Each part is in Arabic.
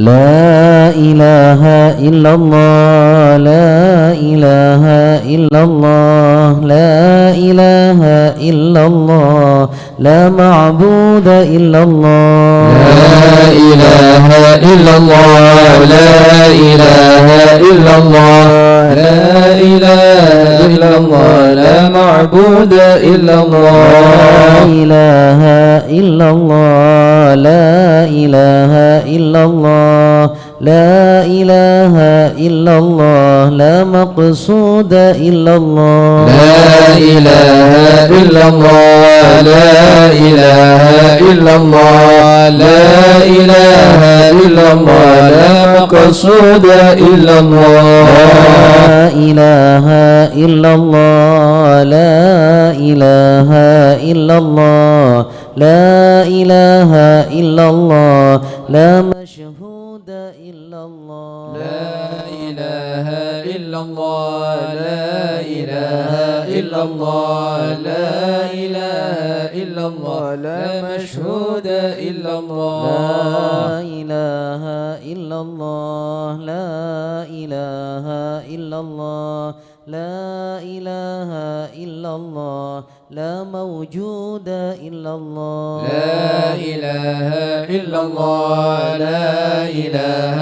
لا إله إلا الله لا إله إلا الله لا إله إلا الله لا معبود إلا الله لا إله إلا الله لا إله إلا الله لا إله إلا الله لا معبود إلا الله لا إله إلا الله لا إله إلا الله لا إله إلا الله لا مقصود إلا الله لا إله إلا الله لا إله إلا الله لا إله إلا الله لا مقصود إلا الله لا إله إلا الله لا إله إلا الله لا إله إلا الله لا مشهود إلا الله لا إله إلا الله لا إله إلا الله لا إله إلا الله لا مشهود إلا الله لا إله إلا الله لا إله إلا الله لا إله إلا الله لا موجود إلا الله لا إله إلا الله لا إله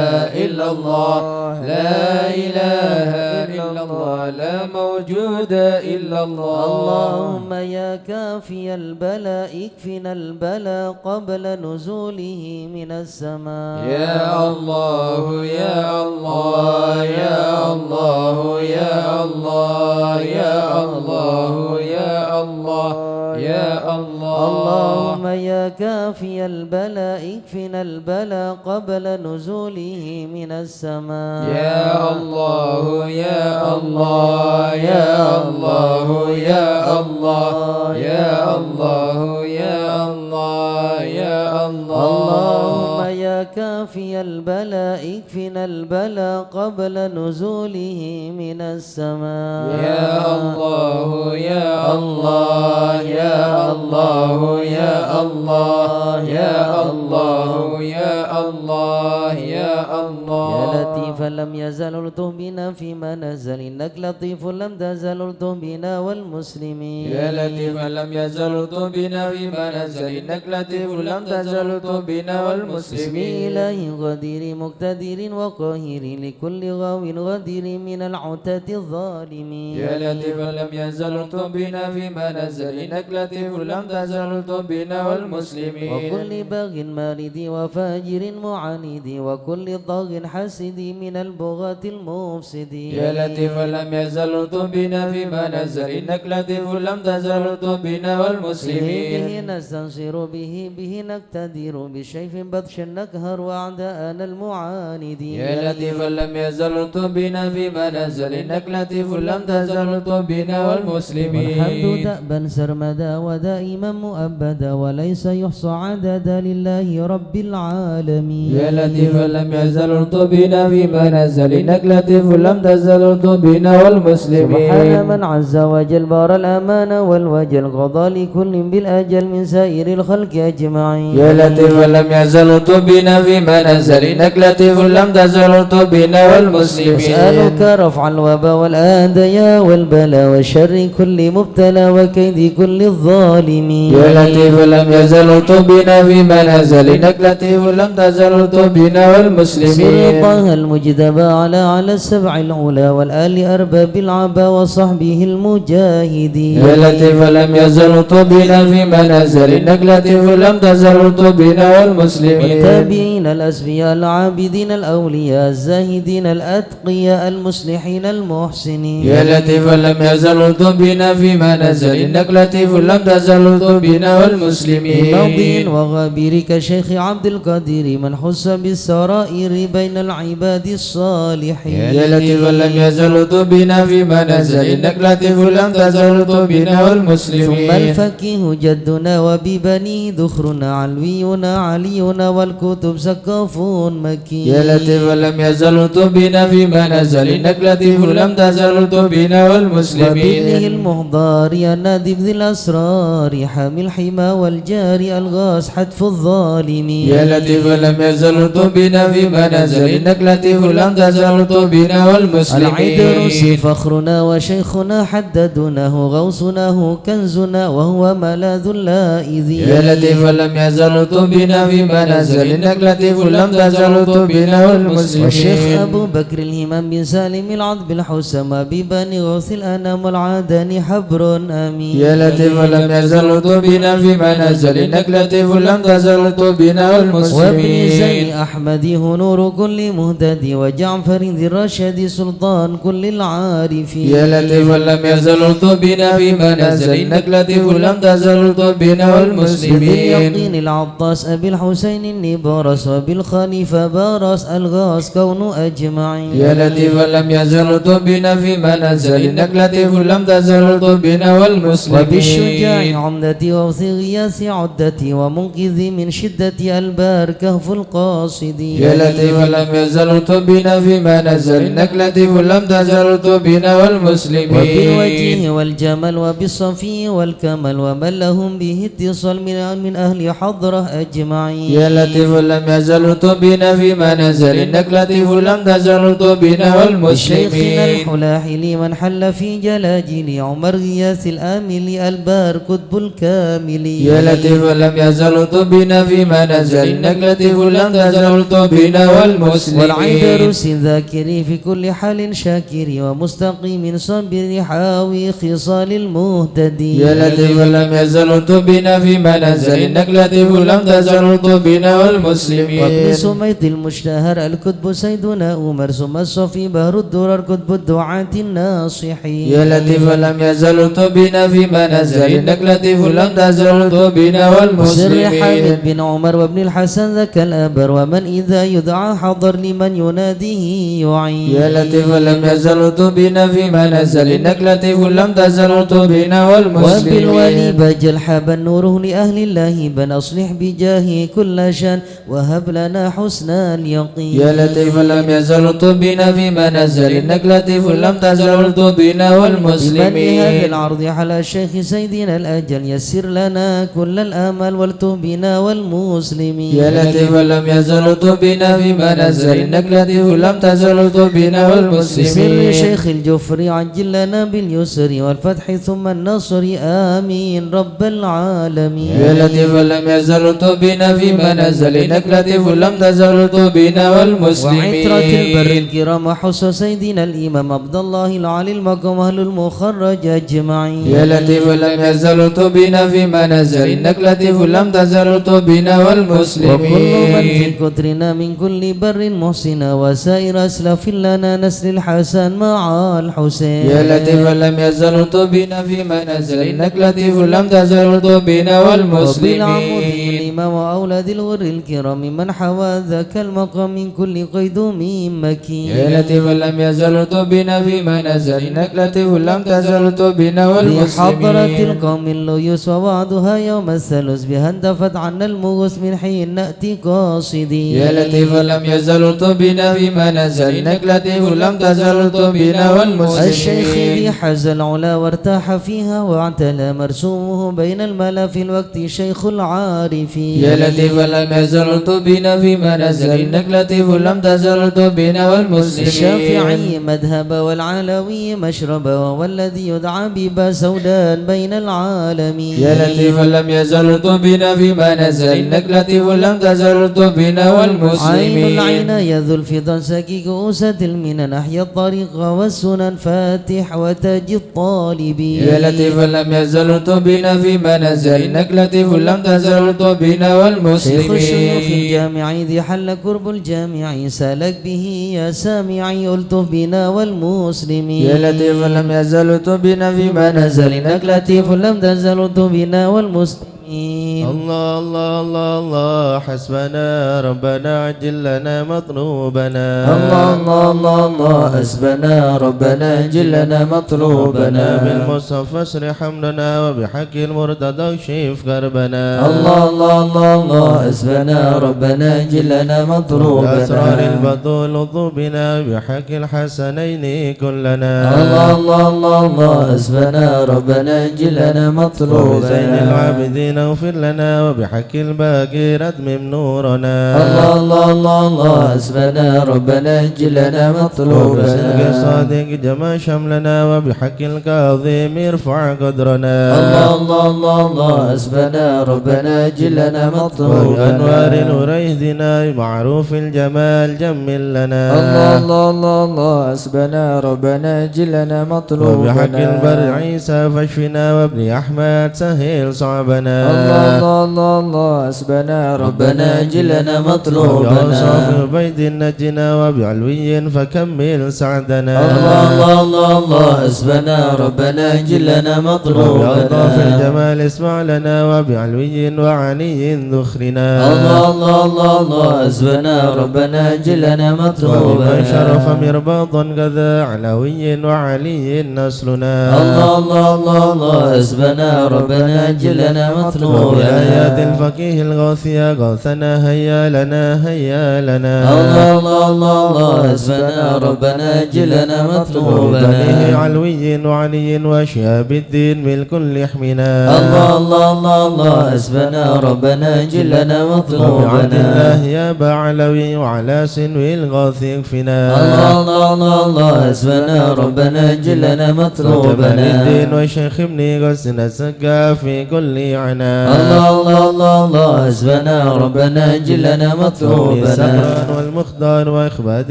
إلا الله لا إله إلا الله لا موجود إلا الله اللهم يا كافي البلاء اكفنا البلاء قبل نزوله من السماء يا الله يا الله يا الله يا الله يا الله يا الله يا الله اللهم يا كافي البلاء اكفنا البلاء قبل نزوله من السماء يا الله يا الله يا الله يا الله يا الله يا الله يا الله اللهم يا كافي البلاء اكفنا البلاء قبل نزوله من السماء يا الله يا الله يا الله يا الله يا الله يا الله يا الله يا لطيفا لم يزل الطف بنا فيما نزل إنك لطيف لم تزل الطف بنا والمسلمين يا لطيفا لم يزل الطف بنا فيما نزل إنك لطيف لم تزل الطف بنا والمسلمين إله غدير مقتدر وقاهر لكل غاو غدير من العتاة الظالمين يا لطيفا لم يزل الطف بنا فيما نزل إنك لطيف لم تزل الطف بنا والمسلمين وكل باغ مارد وفاجر معاند وكل ضاغ حاسد من البغاة المفسدين يا لطيفا لم يزل الطف بنا فيما نزل إنك لطيف لم تزل الطف بنا والمسلمين به نستنصر به نقتدر بشيف بطش نكهر وأعداءنا المعاندين يا لطيفا لم يزل الطف بنا فيما نزل إنك لطيف لم تزل الطف بنا والمسلمين والحمد دأبا سرمدا ودائما مؤبدا وليس يحصى عددا لله رب العالمين يا لطيفا لم يزل الطف بنا فيما نزل إنك لطيف لم تزل الطف بنا والمسلمين سبحان من عز وجل بار الأمان والوجل قضى لكل بالأجل من سائر الخلق أجمعين يا لطيفا لم يزل الطف بنا فيما نزل إنك لطيف لم تزل الطف بنا والمسلمين أسألك رفع الوباء والآدياء والبلاء وشر كل مبتلى وكيد كل الظالمين يا لطيفا لم يزل الطف بنا فيما نزل إنك لطيف لم تزل الطف بنا والمسلمين طه المجتبى على السبع العلا والآل أرباب العبا وصحبه المجاهدين يا لطيفا لم يزل الطف بنا فيما نزل إنك لطيف لم تزل الطف بنا والمسلمين والتابعين الأسفياء العابدين الأولياء الزاهدين الأتقياء المصلحين المحسنين يا لطيفا لم يزل الطف بنا فيما نزل إنك لطيف لم تزل الطف بنا والمسلمين ماضين وغابر كشيخ عبد القادر من حس بالسرائر بين العباد عباد الصالحين يا لطيف لم يزل بنا فيما نزل إنك لطيف لم تزل بنا ثم والمسلمين الفقيه جدنا وببنيه ذخرنا علوينا علينا والكتب سقاف مكي يا لطيف لم يزل بنا فيما نزل إنك لطيف لم تزل بنا وبابنه والمسلمين المهضار يا نادب ذي الأسرار حامي الحمى والجار الغاص حتف الظالمين يا لطيف لم يزل بنا فيما نزل إنك لطيف لم تزل بنا والمسلمين العدروس فخرنا وشيخنا حددناه غوصناه كنزنا وهو ملاذ اللائذين يا لطيف لم يزل بنا فيما نزل إنك لطيف لم تزل بنا والمسلمين والشيخ أبو بكر الهمام بن سالم العذب الحسمى ببني غوث الأنام والعادن حبر أمين يا لطيف لم يزل بنا فيما نزل إنك لطيف لم تزل بنا وابن والمسلمين زين أحمد نور كل مهتد وجعفر ذي الرشد سلطان كل العارفين يا لطيف لم يزل بنا فيما نزل إنك لطيف لم تزل بنا والمسلمين باليقين العطاس أبي الحسين النبارس وبالخليفة بارس الغاس كون أجمعين يا لطيف لم يزل بنا فيما نزل إنك لطيف لم تزل بنا والمسلمين وبالشجاع عمدتي ووث غياث عدتي ومنقذي من شدة البار كهف القاصدين يا لطيف لم يزل بنا فيما نزل إنك لطيف لم تزل بنا والمسلمين وبالوجه والجمال وبالصفي والكمال ومن لهم به اتصال من أهل حضرة أجمعين يا لطيف لم يزل بنا فيما نزل إنك لطيف لم تزل بنا شيخنا والمسلمين الحلاحل من حل في جلاجل عمر غياث الآمل البار كتب الكامل يا لطيف لم يزل بنا فيما نزل إنك لطيف لم تزل بنا والمسلمين والعيدروس ذاكري في كل حال شاكري ومستقيم صبر حاوي خصال المهتدين يا لطيف لم يزل بنا فيما نزل إنك لطيف لم تزل بنا وابن والمسلمين سميط المشتهر الكتب سيدنا عمر ثم الصفي بهر الدرر كتب الدعاة الناصحين يا لطيف لم يزل بنا فيما نزل إنك لطيف لم تزل بنا وسر والمسلمين حامد بن عمر وابن الحسن ذاك الأبر ومن إذا يدعى حضر لمن يناديه يعين يا لطيف لم يزل بنا فيما نزل إنك لطيف لم تزل بنا وبالولي والمسلمين بجل حاب نوره لأهل الله بن أصلح بجاهه كل شان وهب لنا حسن اليقين يا لطيف لم يزل بنا فيما نزل إنك لطيف لم تزل بنا بمن هذا والمسلمين العرض على الشيخ سيدنا الأجل يسر لنا كل الآمال والتوب بنا والمسلمين يا لطيف لم يزل بنا فيما نزل إنك لطيف لم تزل بنا بسر والمسلمين شيخ الجفري عجل لنا باليسر والفتح ثم النصر آمين رب العالمين يا لطيف لم يزل بنا فيما نزل إنك لطيف لم تزل بنا والمسلمين وعترة البر الكرام حسن سيدنا الإمام عبد الله العلي المقام أهل المخرج أجمعين يا لطيف لم يزل بنا فيما نزل إنك لطيف لم تزل بنا والمسلمين وكل من في كترنا من كل بر محسن وسائر أسلف لنا نسل الحسن مع الحسين يا لطيف لم يزل بنا فيما نزل إنك لطيف لم تزل بنا وبالعمود والمسلمين الإمام وأولاد الغر الكرام من حوى ذاك المقام من كل قيدوم مكين يا لطيف لم يزل بنا فيما نزل إنك لطيف لم تزل بنا بحضرة والمسلمين القوم الليوس ووعدها يوم الثالث بها اندفت عنا المغوث من حين نأتي قاصدين يا لطيف لم يزل بنا فيما نزل إنك لطيف لم تزل بنا الشيخ والمسلمين ذي حز العلا وارتاح فيها واعتلى مرسومه بين الملا في الوقت شيخ العارفين يا لطيف لم يزل بنا فيما نزل إنك لطيف لم تزل بنا والمسلمين الشافعي مذهب والعلوي مشرب وهو الذي يدعى ببا سودان بين العالمين يا لطيف لم يزل بنا فيما نزل إنك لطيف لم تزل بنا عين والمسلمين العين يذو الفضل سكي كؤوسة المنن أحيا الطريق والسنن فاتح وتاج الطالبين يا لطيف لم يزل بنا فيما نزل إنك لطيف لم تزل بنا شيخ الشيوخ والمسلمين الجامعي ذي حل كرب الجامعي سالك به يا سامعي ألطف بنا والمسلمين يا لطيف لم يزل بنا فيما نزل إنك إنك لطيف لم تزل ألطف بنا والمسلمين الله الله الله الله حسبنا ربنا عجل لنا مطلوبنا الله الله الله الله حسبنا ربنا عجل لنا مطلوبنا بالمصحف اشر حملنا وبحق المرتضى اكشف كربنا الله الله الله الله حسبنا ربنا عجل لنا مطلوبنا بأسرار البطول بنا بحق الحسنين كلنا الله الله الله الله حسبنا ربنا عجل لنا مطلوبنا وبزين العابدين اغفر لنا وبحق الباقي ردمم نورنا الله الله الله الله حسبنا ربنا عجل لنا مطلوبنا وبصدق الصادق جمع شملنا وبحق الكاظم ارفع قدرنا الله الله الله الله حسبنا ربنا عجل لنا مطلوبنا وبأنوار نوريه دنا معروف الجمال جمل لنا الله الله الله الله حسبنا ربنا عجل لنا مطلوبنا وبحق البر عيسى فاشفنا وابن أحمد سهل صعبنا الله الله الله الله حسبنا ربنا عجل لنا مطلوبنا وبأوصاف بيت نجنا وبعلوي فكمل سعدنا الله الله الله الله حسبنا ربنا عجل لنا مطلوبنا وبألطاف الجمال اسمع لنا وبعلوي وعلي ذخرنا الله الله الله الله حسبنا ربنا عجل لنا مطلوبنا ومن شرف مرباطا كذا علوي وعلي نسلنا الله الله الله الله حسبنا ربنا عجل لنا مطلوبنا وبآيات الفقيه الغاثية غاثنا هيا لنا هيا لنا الله الله الله الله حسبنا ربنا عجل لنا مطلوبنا وبنيه علوي وعلي وشهاب الدين بالكل يحمنا الله الله الله الله حسبنا ربنا عجل لنا وبعبد مطلوبنا الله يا بعلوي وعلى سنوي الغاث يكفنا الله الله الله الله حسبنا ربنا عجل لنا وجمال مطلوبنا الدين وشيخ ابن غسن السقا في كل عنا الله الله الله الله حسبنا ربنا عجل لنا مطلوبنا السكران والمختار واخباد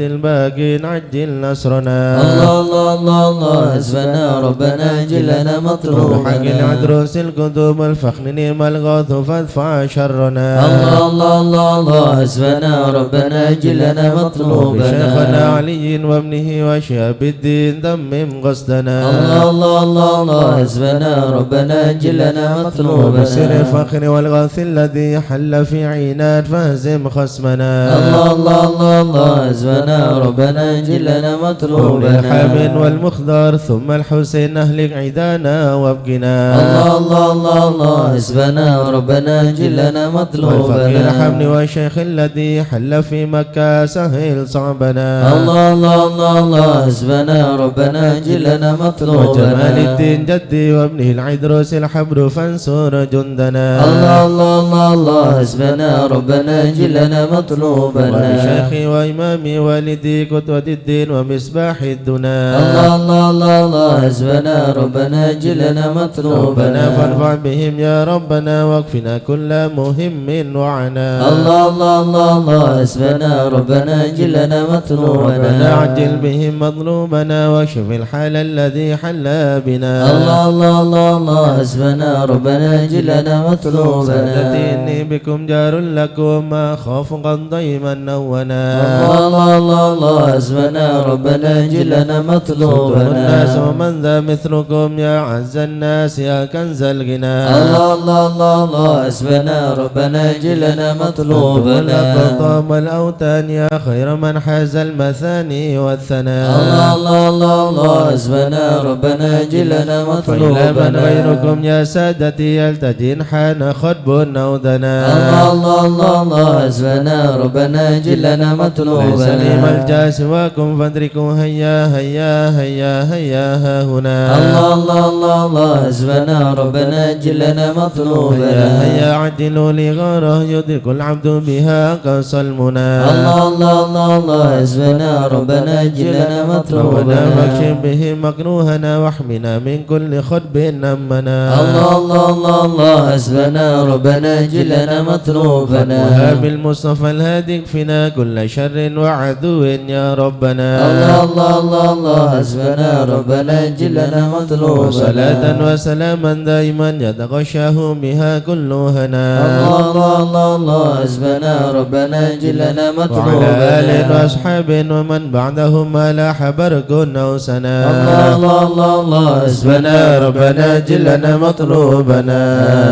الباقين عجل نصرنا الله الله الله الله حسبنا ربنا عجل لنا وبحق مطلوبنا العدروس الكتب الفخر نعم الغاث فادفع شرنا الله الله الله الله حسبنا ربنا عجل لنا مطلوبنا بشيخنا علي وابنه وشهاب الدين دمم قصدنا الله الله الله الله حسبنا ربنا عجل لنا مطلوبنا وبسر الفخر والغاث الذي حل في عينات فهزم خصمنا الله الله الله الله حسبنا ربنا عجل لنا مطلوبنا والحامن والمخدار ثم الحسين أهلك عيدانا وابقنا الله الله الله الله حسبنا ربنا عجل لنا والفقير مطلوبنا حمل والشيخ الذي حل في مكة سهل صعبنا الله الله الله الله حسبنا ربنا عجل لنا مطلوبنا وجمال الدين جدي وابنه العدروس الحبر فانصر جندنا الله الله الله الله حسبنا ربنا عجل لنا مطلوبنا وبشيخي وإمامي والدي قدوة الدين ومصباح الدنا الله الله الله الله حسبنا ربنا عجل لنا ربنا مطلوبنا فارفع بهم يا ربنا واكفنا كل مهم وعنا الله الله الله الله حسبنا ربنا عجل لنا ربنا مطلوبنا عجل بهم مظلومنا واكشف الحال الذي حل بنا الله الله الله الله حسبنا ربنا عجل لنا مطلوبنا سادتي إني بكم جار لكم ما خاف قد ضيما نونا الله الله الله الله حسبنا ربنا عجل لنا الناس مطلوبنا ومن ذا مثلكم يا عز الناس يا كنز الغنى الله الله الله الله حسبنا ربنا عجل لنا مطلوبنا الأقطام الأوتان يا خير من حاز المثاني والثناء الله الله الله الله حسبنا ربنا عجل لنا فإلى من مطلوبنا غيركم يا سادتي يلتجين حان خطب نودنا الله الله الله الله حسبنا ربنا عجل لنا ليس لي مطلوبنا ملجا سواكم فادركوا هيا هيا هيا هيا ها هنا الله الله الله الله حسبنا ربنا عجل لنا هيا مطلوبنا هيا عدلوا لي غاره يدرك العبد بها قصى المنى الله الله الله الله حسبنا ربنا عجل لنا ربنا مطلوبنا فاكشف به مكروهنا واحمنا من كل خطب نمنا الله الله الله الله حسبنا ربنا عجل لنا مطلوبنا وهاب المصطفى الهادي اكفنا كل شر وعدو يا ربنا الله الله الله الله حسبنا ربنا عجل لنا مطلوبنا وصلاة وسلاما دائما يتغشاه بها كل هنا الله الله الله الله حسبنا ربنا عجل لنا وعلى آل مطلوبنا وأصحاب ومن بعدهم ما لاح برق أو سنا الله الله الله الله حسبنا ربنا جلنا مطلوبنا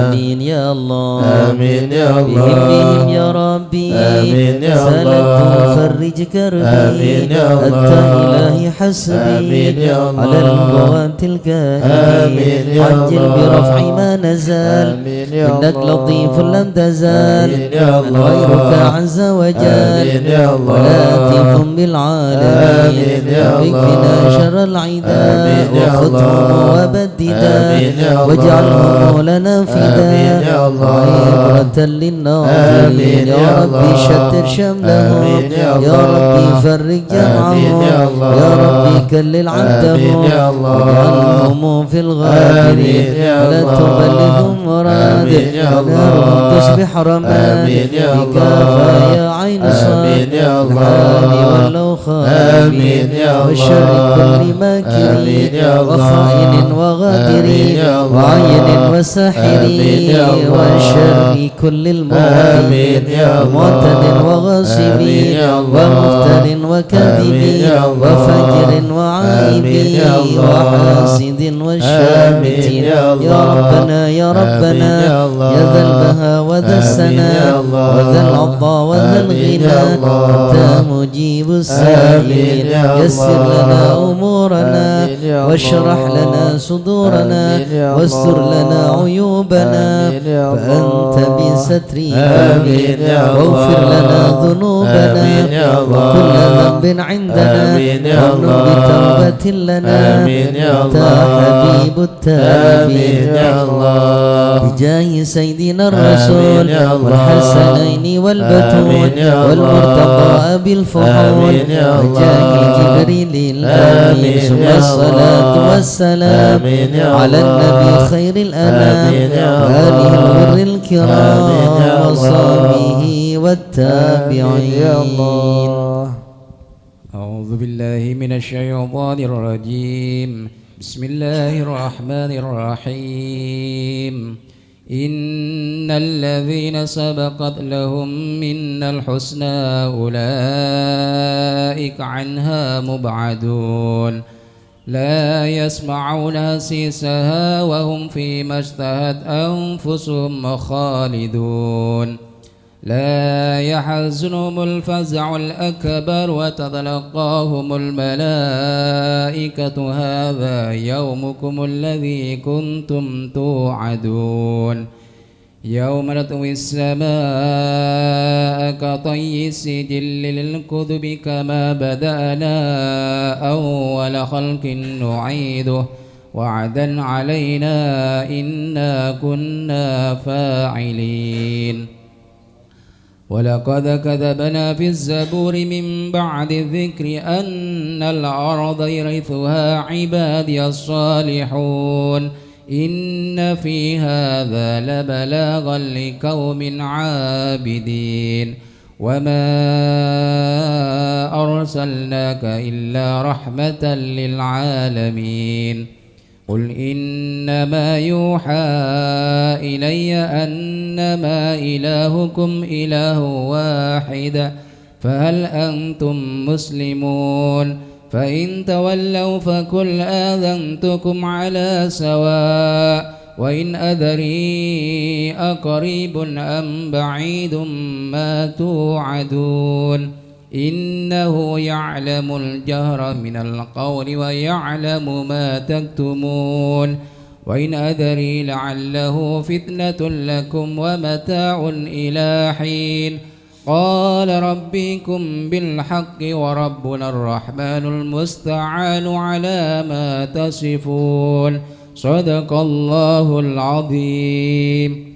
آمين يا الله آمين يا بهم الله يا ربي آمين يا سألت الله فرج كربي آمين يا الله أنت إلهي حسبي آمين يا الله على البوات الكاهي آمين يا عجل الله برفع ما نزل آمين يا إنك الله لطيف لم تزال آمين يا من الله غيرك عز وجل آمين يا الله ولاتف بالعالمين آمين يا الله واكفنا شر العداء آمين يا وخذهم الله وبددا آمين يا الله واجعلهم لنا آمين فداء يا الله وعبرة آمين للناظرين يا يا ربي الله شتت شملهم آمين يا يا الله ربي فرج جمعهم آمين يا الله يا ربي كلل عبدهم آمين يا الله واجعلهم في الغابرين آمين يا ولا الله تبلغهم مراد آمين يا الله ونارهم تصبح رماد آمين يا بك الله يا عين آمين يا الله الحال واللوخان آمين يا الله وشر كل ماكر آمين يا الله وخائن وغادر آمين يا الله وعين وساحر آمين يا الله وشر كل آمين المعتدين يا الله ومعتد وغاصب آمين يا الله ومفتر وكاذب آمين يا الله وفجر وعيب آمين يا الله وحاسد وشامت آمين يا يا الله ربنا يا آمين ربنا يا الله يا ذا البهاء وذا آمين السنا يا الله وذا العطاء وذا آمين الغنى يا الله أنت مجيب آمين السائلين يا يسر الله لنا أمورنا آمين يا واشرح الله لنا صدورنا آمين يا واستر الله لنا عيوبنا آمين يا فأنت الله بسترك آمين يا واغفر الله لنا ذنوبنا آمين يا الله وكل ذنب عندنا آمين يا ومن الله بتوبة لنا آمين يا أنت الله حبيب التائبين آمين يا الله بجاه سيدنا الرسول آمين يا الله والحسنين والبتول آمين يا الله والمرتضى بالفحول آمين يا الله وجاه جبريل الأمين آمين ثم يا الصلاة الله والسلام آمين يا على الله النبي خير الأنام آمين يا وآله الله الغر الكرام آمين يا الله وصحبه والتابعين أعوذ بالله من الشيطان الرجيم بسم الله الرحمن الرحيم إن الذين سبقت لهم منا الحسنى أولئك عنها مبعدون لا يسمعون هسيسها وهم فيما اشتهت أنفسهم خالدون لا يحزنهم الفزع الأكبر وتتلقاهم الملائكة هذا يومكم الذي كنتم توعدون يوم نطوي السماء كطي السجل للكتب كما بدأنا أول خلق نعيده وعدا علينا إنا كنا فاعلين ولقد كتبنا في الزبور من بعد الذكر أن الأرض يرثها عبادي الصالحون إن في هذا لبلاغا لقوم عابدين وما أرسلناك إلا رحمة للعالمين قل إنما يوحى إلي أنما إلهكم إله واحد فهل أنتم مسلمون فإن تولوا فقل آذنتكم على سواء وإن أدري أقريب أم بعيد ما توعدون إنه يعلم الجهر من القول ويعلم ما تكتمون وإن أدري لعله فتنة لكم ومتاع إلى حين قال ربكم بالحق وربنا الرحمن المستعان على ما تصفون صدق الله العظيم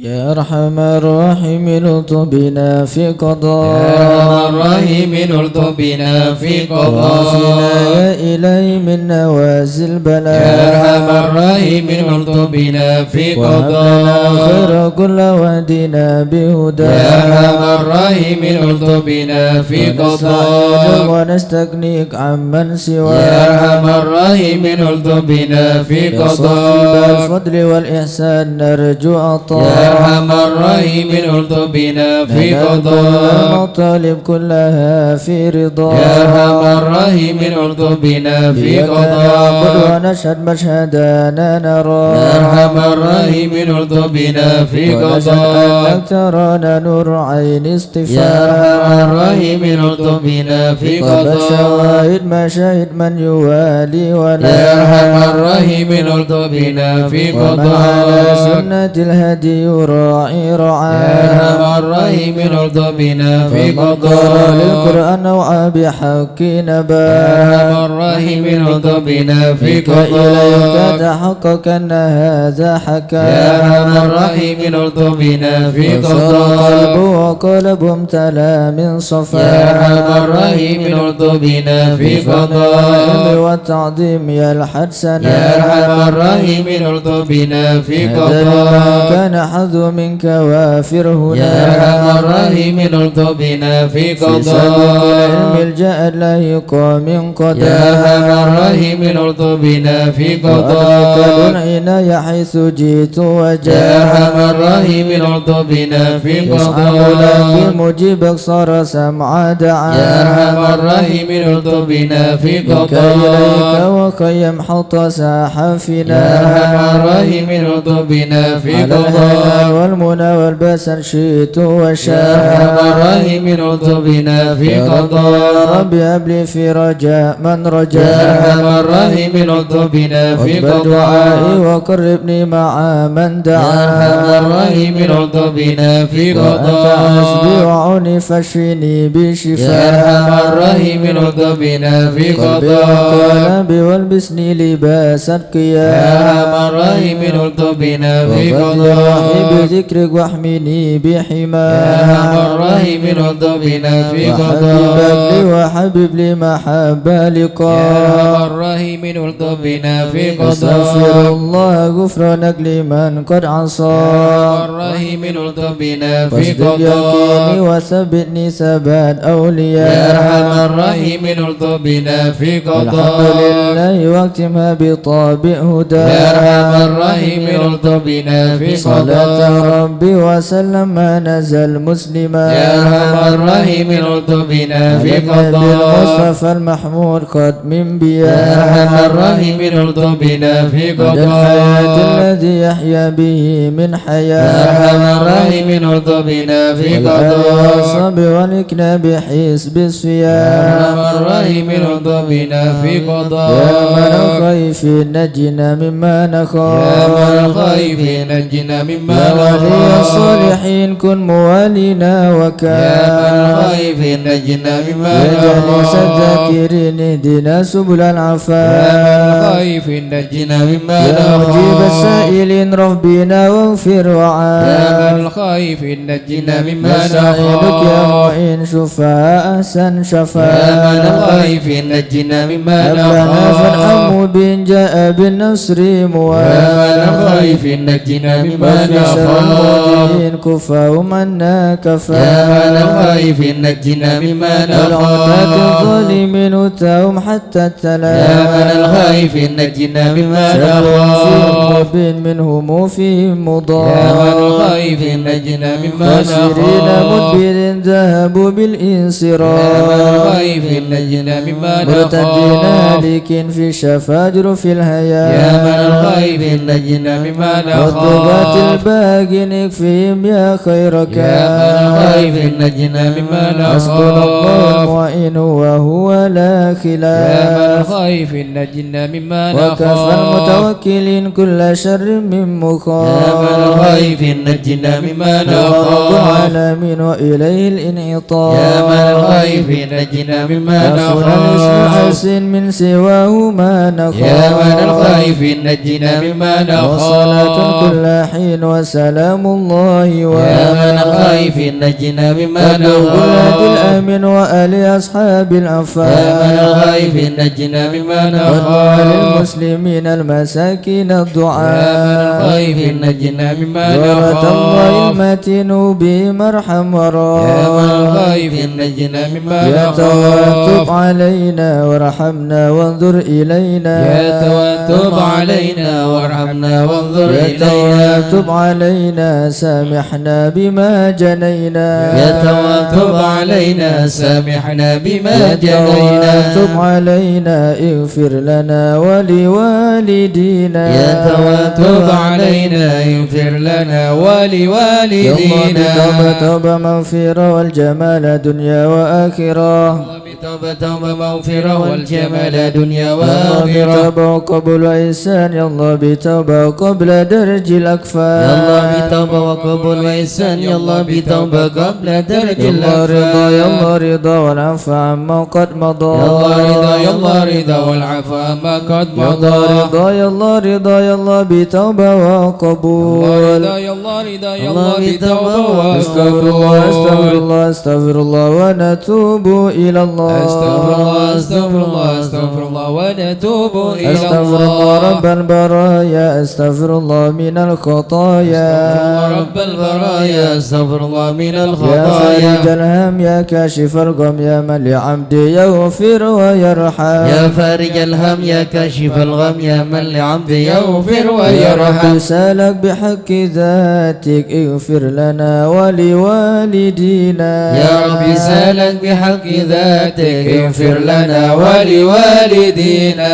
يا أرحم الراحمين الطف بنا في قضاء يا أرحم الراحمين الطف بنا في قضاء وعافنا يا إلهي من نوازل البلاء يا أرحم الراحمين الطف بنا في وهب لنا قضاء خير كل وادنا بهدى يا أرحم الراحمين الطف بنا في قضاء ونستغنيك عمن سواك يا أرحم الراحمين الطف بنا في يا صاحب قضاء الفضل والإحسان نرجو عطاء يا أرحم الراحمين الطف بنا في قضاء المطالب كلها في رضا يا أرحم الراحمين الطف بنا في إياك نعبد قضاء ونشهد مشهدنا نرى يا أرحم الراحمين الطف بنا في ونشهد قضاء أنك ترانا نور عين يا اصطفاء أرحم الراحمين الطف بنا في طب قضاء الشواهد مشاهد من يوالي يا ولا أرحم الراحمين الطف بنا في ومن على قضاء سنة الهدي يراعي يا رعاه أرحم الراحمين الطف بنا في فمن قرأ قضاء للقرآن وعى بحق يا نباه أرحم الراحمين الطف بنا في منك إليك قضاء تحقق أن هذا حكى يا أرحم الراحمين الطف بنا في وصار قلبه قضاء وقلب امتلأ من يا أرحم صفاء الراحمين الطف بنا في العلم قضاء والتعظيم يلحد يا سنا أرحم الراحمين الطف بنا في هذا قضاء كان حظ منك وافر يا هنا أرحم الراحمين الطف بنا في في سبيل العلم قضاء الجاء لايق من يا أرحم قدام الراحمين الطف بنا في وأنك قضاء العناية حيث جئت يا وجاء أرحم الراحمين الطف بنا في يسعى قضاء لك مجيبك صار سمع دعاء يا أرحم الراحمين الطف بنا في منك إليك قضاء وخيم حط يا ساحفنا أرحم الراحمين الطف بنا في على الهنا قضاء والمنى والبسن شئت يا أرحم وشاء الراحمين الطف بنا في يا قضاء رب هب لي في رجاء من يا رجاء أرحم الراحمين الطف بنا في اقبل دعائي قضاء وقربني مع من يا أرحم دعا الراحمين الطف بنا في وأنت حسبي قضاء وعوني فاشفني يا بشفاء أرحم الراحمين الطف بنا في قلبي قضاء وقلبي والبسني لباس يا القيام أرحم الراحمين الطف بنا في وقد وحي قضاء بذكرك واحميني يا أرحم بحماه الراحمين الطف بنا في وحبيبك لي قضاء وحبيب لي محبة يا لقاء أرحم الراحمين الطف بنا في أستغفر قضاء الله غفرانك لمن قد يا عصى أرحم الراحمين الطف بنا في واصدق قضاء يقيني وثبتني ثبات يا أولياء أرحم الراحمين الطف بنا في الحمد قضاء لله واختمها بطابع هدى يا أرحم الراحمين الطف بنا في صلاة قضاء ربي وسلم ما نزل مسلما يا أرحم الراحمين الطف بنا في على قضاء المصطفى المحمود قد من يا أرحم بيا الراحمين الطف بنا في مدى الحياة قضاء الذي يحيا به من يا حياة أرحم الراحمين الطف بنا في والآل قضاء والصحب والإكنا بحسب يا الصيام أرحم الراحمين الطف بنا في يا من قضاء الخيف نجنا مما يا من نخاف الخيف نجنا مما يا ولي نخاف الصالحين كن موالينا يا من وكان الخيف نجنا مما يا جليس نخاف الذاكرين اهدنا سبل يا من العفاف الخيف نجنا مما يا مجيب نخاف السائلين ربنا واغفر يا وعاف من الخيف نجنا مما نستعينك يا نخاف معين شفاء أحسن يا من شفاء الخيف نجنا مما هب لنا فتحا نخاف مبين جاء بالنصر يا من موافق الخيف نجنا مما وفي شر نخاف المؤمنين كفاهم عنا يا من كفاء الخيف نجنا مما والعتاة نخاف الظالمين أتاهم حتى يا التلاف من الخيف نجنا مما شر فيهم نخاف مبين منهم فيهم يا من مضاف الخيف نجنا مما خاسرين نخاف مدبر ذهبوا يا من بالانصراف الخيف نجنا مما مرتدين نخاف هالك في شفاجر في يا من الهيام الخيف نجنا مما والطغاة نخاف الباقي نكفيهم يا خيرك يا من الخيف نجنا مما حسبنا الله نخاف المعين وهو لا يا من خلاف الخيف نجنا مما وكفى نخاف المتوكلين كل شر من يا من مخاف الخيف نجنا مما رب نخاف العالمين وإليه الانعطاف يا من الخيف نجنا مما رسول الاسم نخاف حسن من سواه ما نخاف يا من الخيف نجنا مما وصلاة نخاف كل حين وسلام الله يا من خائف نجنا مما الولاد نخاف الأمين وآل أصحاب العفاف يا من خائف نجنا مما والدعاء نخاف للمسلمين المساكين يا من الدعاء خائف نجنا مما دورة الله نخاف المتين بهم ارحم يا من وراء خائف نجنا مما يا تواتب نخاف علينا وارحمنا وانظر إلينا يا تواتب علينا وارحمنا وانظر يا إلينا تواتب علينا سامحنا بما جنينا يا تواتب علينا سامحنا بما يا جنينا تواتب علينا اغفر لنا ولوالدينا يا تواتب علينا اغفر لنا يا ولوالدينا الله توبة مغفرة والجمال دنيا وآخرة توبة مغفرة والجمال دنيا يا الله وآخرة بتوبة وقبول وإحسان يا الله بتوبة وقبل درج الأكفان يا الله بتوبة وقبول وإحسان يا الله بتوبة قبل درج يا الله رضا يا الأكفان الله رضا والعفو عما قد مضى يا الله رضا يا الله رضا والعفو ما قد يا الله مضى رضا يا الله رضا يا الله بتوبة وقبول يا الله رضا يا الله الله بتوبة استغفر الله استغفر الله استغفر الله ونتوب إلى الله استغفر الله استغفر الله استغفر الله ونتوب إلى استغفر الله رب البرايا استغفر الله من الخطايا رب البرايا استغفر الله من يا الخطايا فارج الهم يا كاشف الغم يا من لعبدي يغفر ويرحم يا فارج الهم يا كاشف الغم يا من لعبدي يغفر يا ويرحم رب سالك بحق ذاتك اغفر لنا ولوالدينا يا رب سالك بحق ذاتك اغفر لنا ولوالدينا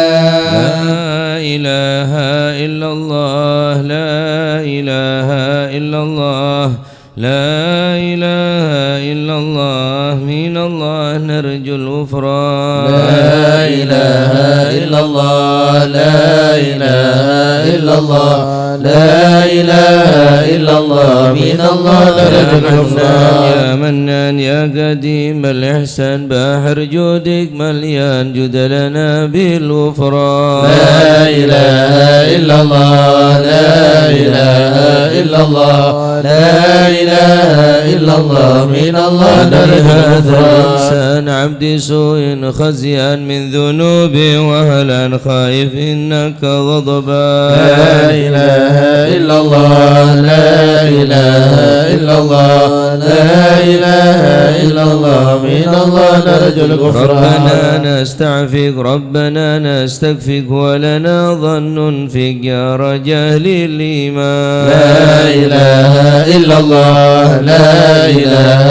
لا إله إلا الله لا إله إلا الله لا إله إلا الله من الله نرجو الغفران لا إله إلا الله لا إله إلا الله لا إله إلا الله من الله نرجو الغفران يا منان يا قديم الإحسان بحر جودك مليان جد لنا بالغفران لا إله إلا الله لا إله إلا الله لا إله إلا الله من الله نرجو هذا الغفران الإنسان عبد سوء خزيان من ذنوبه وهلا خايف إنك غضبان لا إله إلا الله لا إله إلا الله لا إله إلا الله من الله نرجو الغفران ربنا نستعفك ربنا نستكفك ولنا ظن فيك يا رجال الإيمان لا إله إلا الله لا إله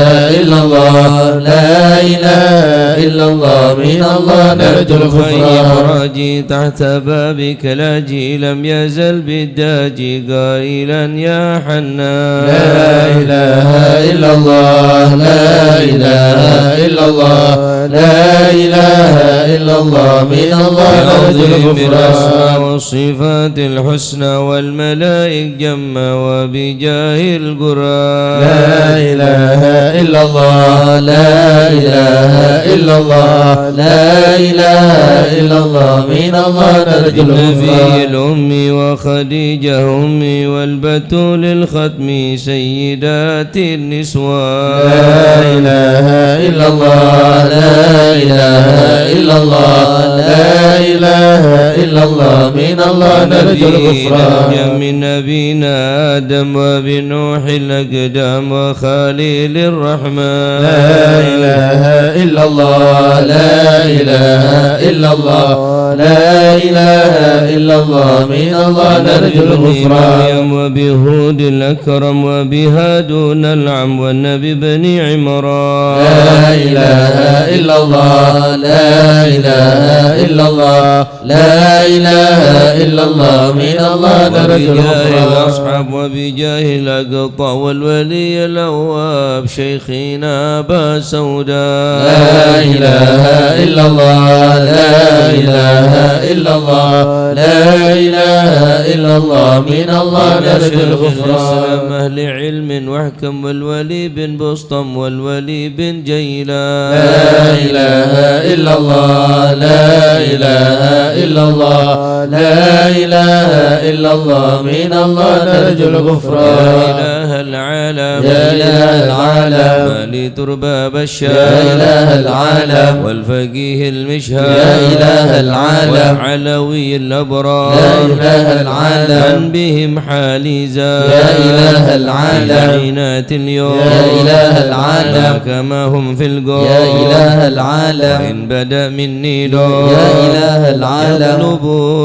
إلا الله لا إله إلا الله من الله نرجو الغفران راجي تحت بابك لاجي لم يزل بالداجي قائلا يا حنان لا إله إلا الله لا إله إلا الله لا إله إلا الله من الله نرجو الغفران بالأسماء والصفات الحسنى والملائك جمع وبجاه القرآن لا إله إلا الله لا إله إلا الله لا إله إلا الله من الله نرجو النبي الغفران الأمي وخديجة أمي والبتول الختمي سيدات النسوان لا إله إلا الله لا إله إلا الله لا إله إلا الله من الله نرجو الغفران من نبينا آدم وبنوح الأقدام وخليل الرحمن لا إله إلا الله لا إله إلا الله لا إله إلا الله من الله نرجو الغفران وبهود الأكرم وبها دون العم والنبي بني عمران لا إله إلا الله لا إله إلا الله لا إله إلا الله من الله نرجو الغفران الأصحاب وبجاه الأقطع والولي الأواب شيخنا أبا سوداء لا إله إلا الله لا إله إلا الله لا إله إلا الله من الله نرجو الغفران أهل علم واحكم والولي بن بسطم والولي بن جيلان لا إله إلا الله لا إله إلا الله لا إله إلا الله من الله نرجو الغفران إله العالم يا إله العالم مالك ترباب يا الشام إله العالم والفقيه المشهد يا إله العالم والعلوي الأبرار يا إله العالم من بهم حالي زاد يا إله العالم عينات اليوم يا إله العالم كما هم في القوم يا إله العالم إن بدأ مني دور يا إله العالم يطلب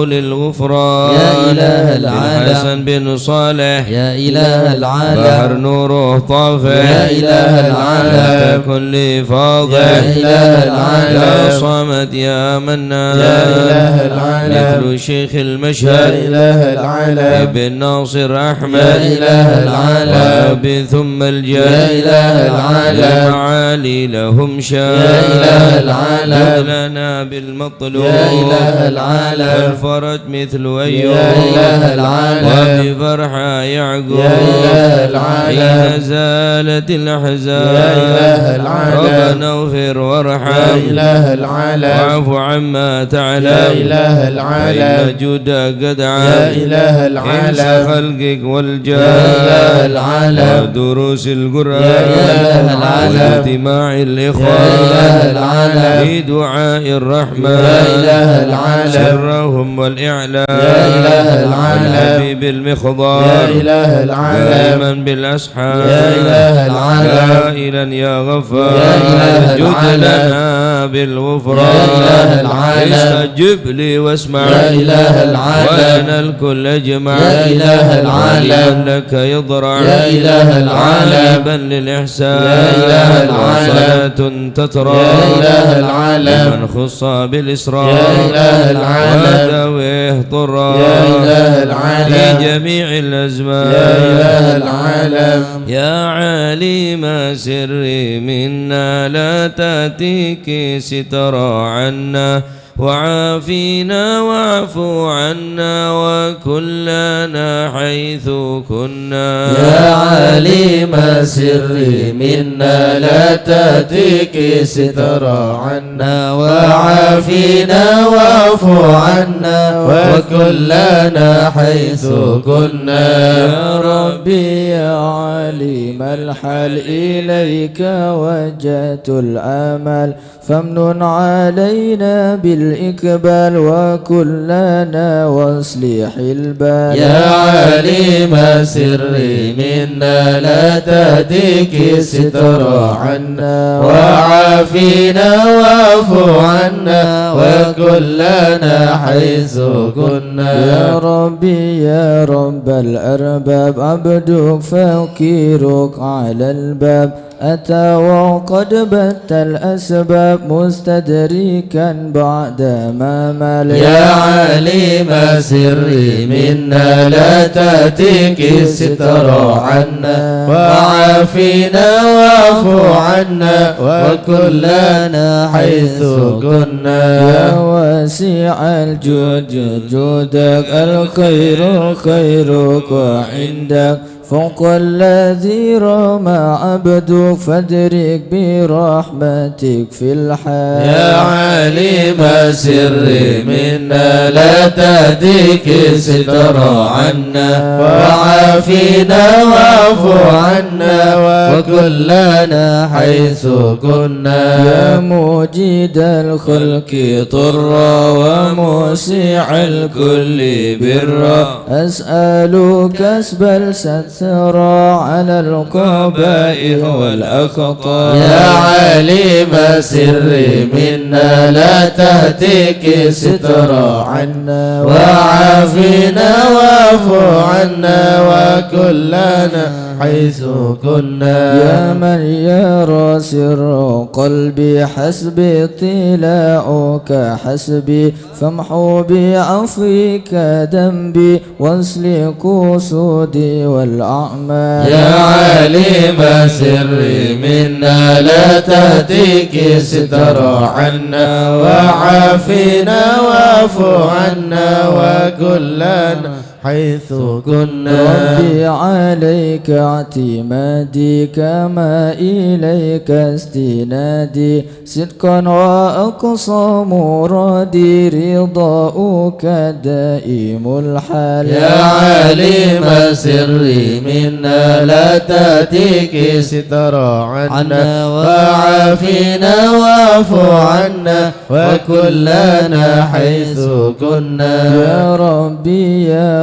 للغفران يا إله العالم حسن بن صالح يا إله العالم بحر نوره طافح يا إله العالم كل فاضح يا إله العالم يا صمد يا منان يا إله العالم مثل شيخ يا المشهد إله العالم ابن ناصر أحمد يا إله العالم وأبي ثم يا الجاه إله العالم المعالي لهم شان يا إله العالم لنا بالمطلوب يا إله العالم والفرج مثل أيوب يا إله العالم وبفرحة يعقوب يا إله العالم حين زالت الأحزان يا إله العالم ربنا اغفر يا وارحم إله العالم واعف عما تعلم يا إله فإن العالم جودك قد عام يا إله انس العالم خلقك يا إله والجاه العالم ودروس القرآن يا إله العالم واجتماع يا الإخوان إله العالم في دعاء الرحمن يا إله العالم سرهم والإعلان يا إله العالم والحبيب المخضار يا إله العالم دائما بالأسحار يا إله العالم قائلا يا غفار يا إله جد العالم لنا بالغفران يا إله العالم استجب لي واسمع يا إله العالم ولنا الكل اجمع يا إله العالم لك يضرع يا إله العالم عيبا للإحسان يا إله العالم وصلاة تترى يا إله العالم من خص بالإسراء يا إله العالم ودويه ضرا يا إله في العالم جميع الأزمان يا إله العالم يا عالم سري منا لا تأتيك سترى عنا وعافينا واعف عنا وكلنا حيث كنا يا عالم سري منا لا تأتيك سترى عنا وعافينا واعف عنا وكلنا حيث كنا يا ربي يا عالم الحال إليك وجهت الأمل فامنن علينا بالإقبال وكلنا واصلح البال يا عالم سري منا لا تهديك ستر عنا وعافينا واعف عنا وكلنا حيث كنا يا ربي يا رب الأرباب عبدك فقيرك على الباب أتى وقد بت الأسباب مستدركا بعدما مال يا عالم سري منا لا تأتيك ستر عنا وعافينا واعف عنا وكلنا حيث كنا يا واسع الجود جودك الخير خيرك وعندك فوق الذي رمى عبدك فادرك برحمتك في الحال يا عالم سري منا لا تهديك ستر عنا وعافينا واعف عنا وكلنا حيث كنا يا موجد الخلق طرا وموسع الكل برا أسألك كسب الستر على القبائح والأخطاء يا عالم سري منا لا تهتك ستر عنا وعافينا واعف عنا وكلنا حيث كنا يا من يرى سر قلبي حسبي اطلاعك حسبي فامحو بعفوك ذنبي واسلك قصودي والأعمال يا عالم سري منا لا تهتك ستر عنا وعافينا واعف عنا وكلنا حيث كنا ربي عليك اعتمادي كما إليك استنادي صدقا وأقصى مرادي رضاؤك دائم الحال يا عالم سري منا لا تأتيك سترى عنا وعافنا واعف عنا وكلنا حيث كنا يا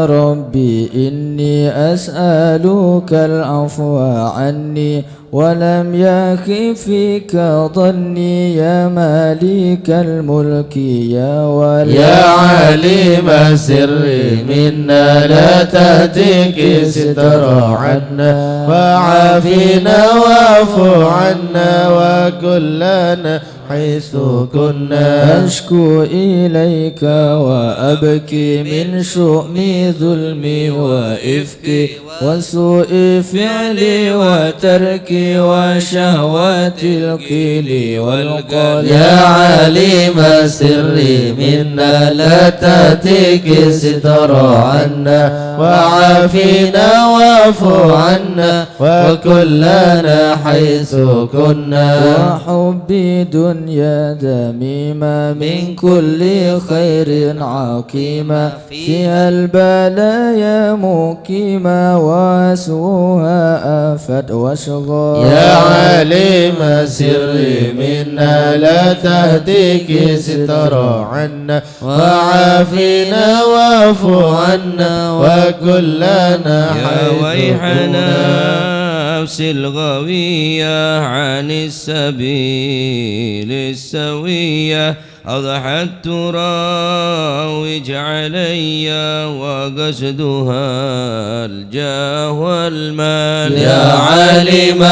ربي إني أسألك العفو عني ولم يخفك ظني يا مالك الملك يا عالم سري منا لا تهتك ستر عنا وعافنا واعف عنا وكلنا حيث كنا أشكو إليك وأبكي من شؤم ظلمي وإفكي وسوء فعلي وتركي وشهوات القيل والقال يا عالم سري منا لا تأتيك ستر عنا وعافنا واعف عنا وكلنا حيث كنا وحبي دنيا دميمة من كل خير عقيمة فيها البلايا مقيمة وأسوها آفت واشغال يا عالم سري منا لا تهديك ستر عنا وعافنا واعف عنا وكلنا يا ويحنا نفس الغوية عن السبيل السوية أضحت تراوج علي وقصدها الجاه والمال يا عالم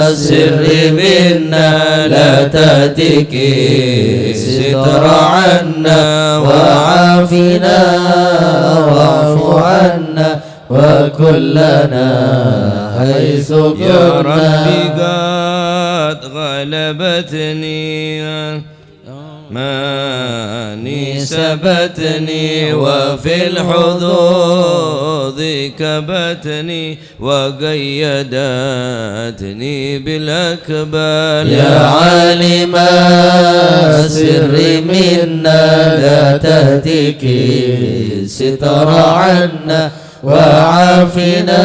السر منا لا تأتيك ستر عنا وعافنا واعف عنا وكلنا حيث كنا يا ربي قد غلبتني ماني سبتني وفي الحظوظ كبتني وقيدتني بالأكبال يا عالم السر منا لا تهتك ستر عنا وعافنا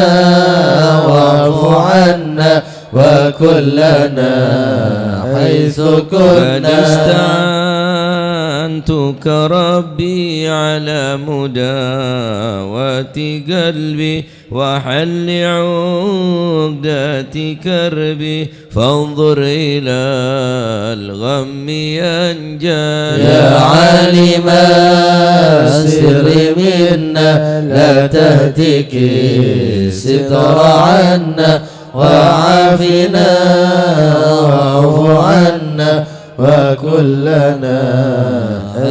واعف عنا وكلنا حيث كنا استعنتك ربي على مداوة قلبي وحل عقدة كربي فانظر إلى الغم ينجلي يا عالم السر منا لا تهتك ستر عنا وعافنا واعف عنا وكلنا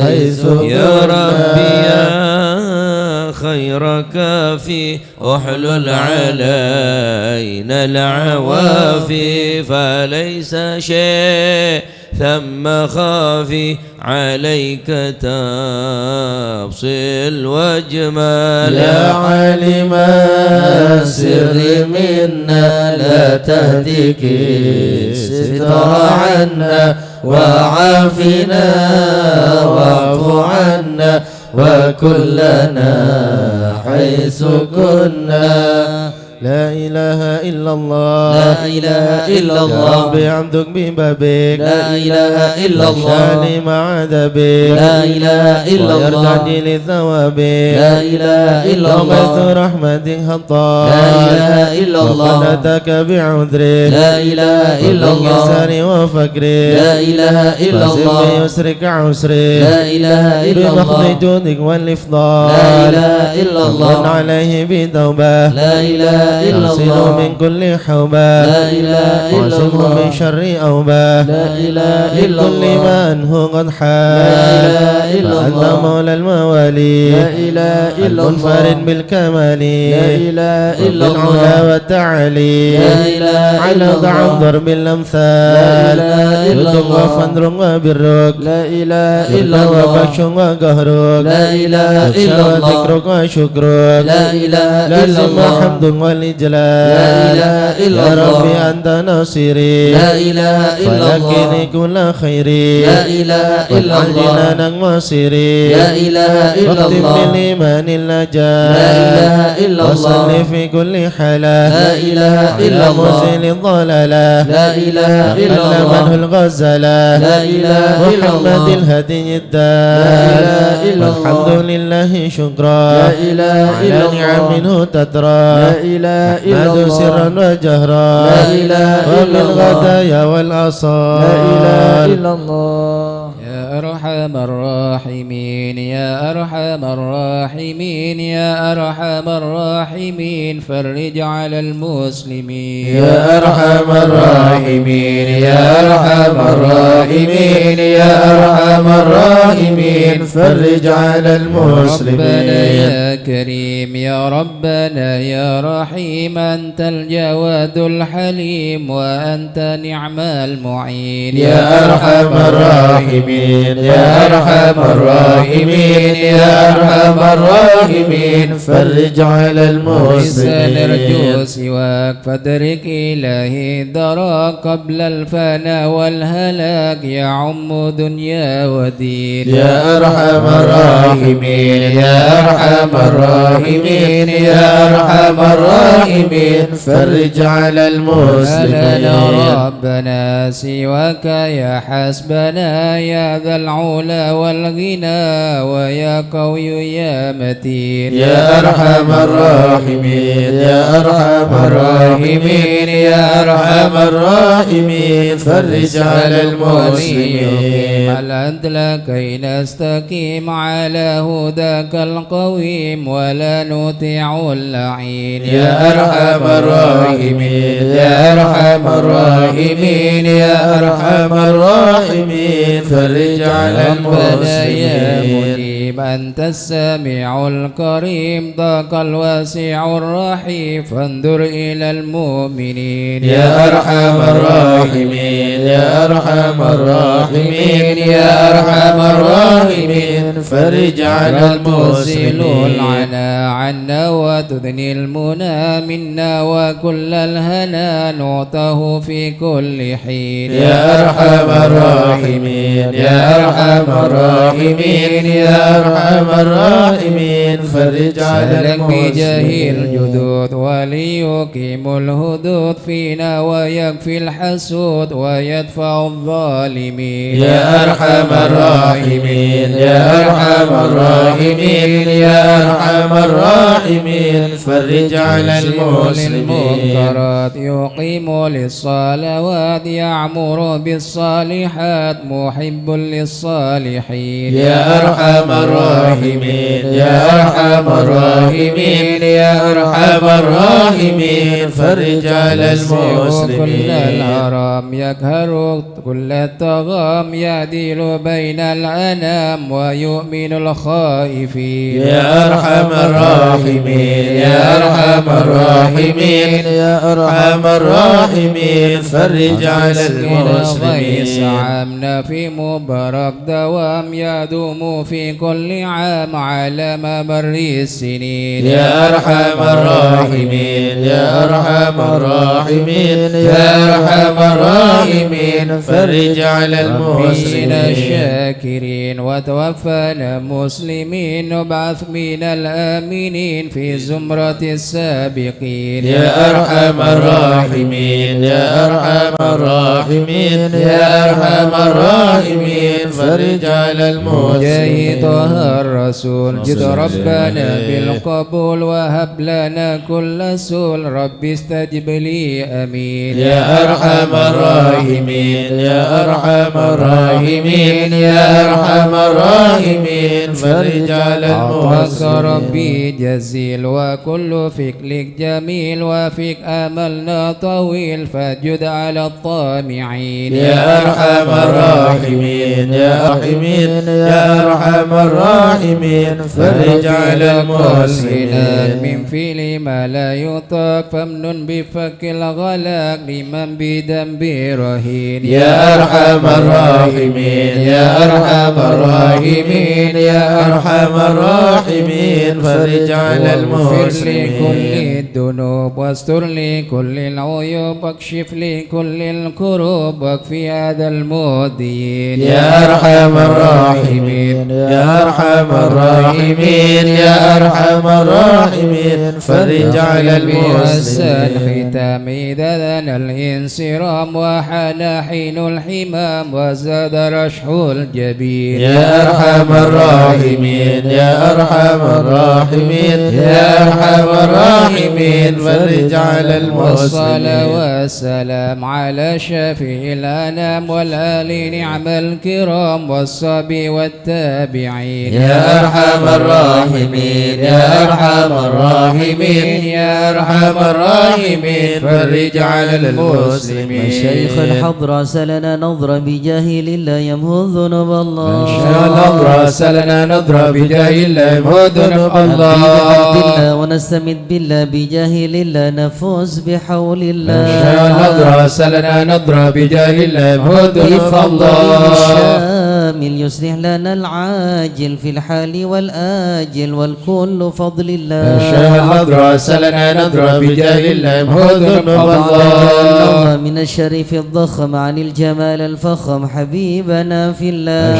حيث يا ربي يا خير كافي احلل علينا العوافي فليس شيء ثم خافي عليك تفصيل واجمال يا عالم السر منا لا تهديك ستر عنا وعافنا واعف عنا وكلنا حيث كنا لا إله إلا الله لا إله إلا يا الله ربي عبدك ببابك لا إله إلا الله شاني مع ذبك لا إله إلا الله ويرجعني للثوابك لا إله إلا رميت الله رحمتك خطاك لا إله إلا الله وقنتك بعذرك لا إله إلا الله بإحساني وفكرك لا إله إلا الله بيسرك عسرك لا إله إلا بمحض الله جودك والإفضال لا إله إلا من الله عليه بتوبة لا إله إلا تغسل الله من كل حوبة لا إله إلا وعصمه الله من شر أوبة لا إله إلا كل الله ما أنه قد لا حال إله إلا فأنت الله مولى الموالي لا إله إلا المنفرد الله بالكمال لا إله إلا بالعلا الله والتعالي لا إله على إلا ضع الله ضرب الأمثال لا إله إلا يدق الله وفندر وبرك لا إله إلا يرضى الله وبكش وقهرك لا إله يخشى إلا الله ذكرك وشكرك لا إله إلا لازم الله حمد والإجلال لا إله إلا يا الله ربي أنت ناصري لا إله إلا فلكني الله كل خيري لا إله إلا واجعل الله جنانا مصيري لا إله إلا واختم الله بالإيمان النجاة لا إله إلا الله وصل في كل حالة لا إله إلا على الله مزيل الضلالة لا إله إلا علمه الله الغزالة لا إله إلا محمد الله الهدي لا إله الدال إلا والحمد الله لله شكرا لا إله إلا على الله نعم منه تترى لا إله إلا أحمد الله سرا وجهرا لا إله إلا الله وبالغدايا والأصال لا إله إلا الله يا أرحم الراحمين يا أرحم الراحمين يا أرحم الراحمين فرج على المسلمين يا أرحم الراحمين يا أرحم الراحمين يا أرحم الراحمين فرج على المسلمين ربنا يا كريم يا ربنا يا رحيم أنت الجواد الحليم وأنت نعم المعين يا أرحم الراحمين يا أرحم الراحمين يا أرحم الراحمين فرج على ليس نرجو المسلمين سواك فادرك إلهي دراك قبل الفنا والهلاك يعم دنيا ودين يا أرحم الراحمين يا أرحم الراحمين يا أرحم الراحمين فرج على أنا المسلمين ربنا سواك يا حسبنا يا ذا العلا والغنى ويا قوي يا متين يا أرحم الراحمين يا أرحم الراحمين يا أرحم الراحمين فرج على المسلمين العدل كي نستقيم على هداك القويم ولا نطيع اللعين يا أرحم الراحمين يا أرحم الراحمين يا أرحم الراحمين فرج على ربنا يا المسلمين مجيب أنت السميع الكريم ضاق الواسع الرحيم فانظر إلى المؤمنين يا أرحم الراحمين يا أرحم الراحمين يا أرحم الراحمين فرج على تزيل المسلمين العنا عنا وتدني المنى منا وكل الهنا نعطه في كل حين يا أرحم الراحمين يا أرحم الراحمين يا أرحم الراحمين فرج على سلك بجاه المسلمين الجدود وليقيم الهدود فينا ويكفي الحسود ويدفع الظالمين يا أرحم الراحمين يا أرحم الراحمين يا أرحم الراحمين فرج على المسلمين للمنكرات يقيم للصلوات يعمر بالصالحات محب للصالحين يا أرحم الراحمين يا أرحم الراحمين يا أرحم الراحمين فرج على كل المسلمين الهرم يقهر كل الطغام يعدل بين الأنام ويؤمن الخائفين يا أرحم الراحمين يا أرحم الراحمين يا أرحم الراحمين فرج على غيث المسلمين عامنا في مبارك دوام يدوم في كل عام على ممر السنين يا أرحم الراحمين يا أرحم الراحمين يا أرحم الراحمين فرج على ربنا المسلمين الشاكرين وتوفنا مسلمين وابعث من الآمنين في زمرة السابقين يا أرحم الراحمين يا أرحم الراحمين يا أرحم الراحمين فرج على جاهد المسلمين طه الرسول جد ربنا بالقبول وهب لنا كل سول رب استجب لي أمين يا أرحم الراحمين يا أرحم الراحمين يا أرحم الراحمين فرج على عطاك المحسنين ربي جزيل وكل فكلك جميل وفيك أملنا طويل فجد على الطامعين يا أرحم الراحمين يا راحمين يا أرحم الراحمين فرج على المحسنين من فعل ما لا يطاق فمن بفك الغلاق لمن بذنبه رهين يا أرحم الراحمين يا أرحم الراحمين يا أرحم الراحمين فرج على واغفر لي كل المحسنين الذنوب واستر لي كل العيوب واكشف لي كل الكروب واكفي هذا المؤذين يا أرحم الراحمين يا أرحم الراحمين يا أرحم الراحمين فرج على بأحسن المحسنين ختام إذا دنا الانصرام وحان حين الحمام وزاد رشح الجبين يا أرحم الراحمين يا أرحم الراحمين يا أرحم الراحمين فرج على والصلاة المحسنين والسلام على شفيع الأنام والآل نعم الكرام والصبي والتابعين يا أرحم الراحمين يا أرحم الراحمين يا أرحم الراحمين فرج على المسلمين مشايخ الحضرة سلنا نظرة بجاه لله يمهو ذنوب الله نظرة سلنا نظرة بجاه الله يمهو ذنوب الله بالله ونستمد بالله بجاه لله نفوز بحول الله نظرة سلنا نظرة بجاه الله يمهو ذنوب بفضل الله الشامل يصلح لنا العاجل في الحال والآجل والكل فضل الله نظرة سلنا نظرة بجاه الله يمهو ذنوب الله من الشريف الضخم عن الجمال الفخم حبيبنا في الله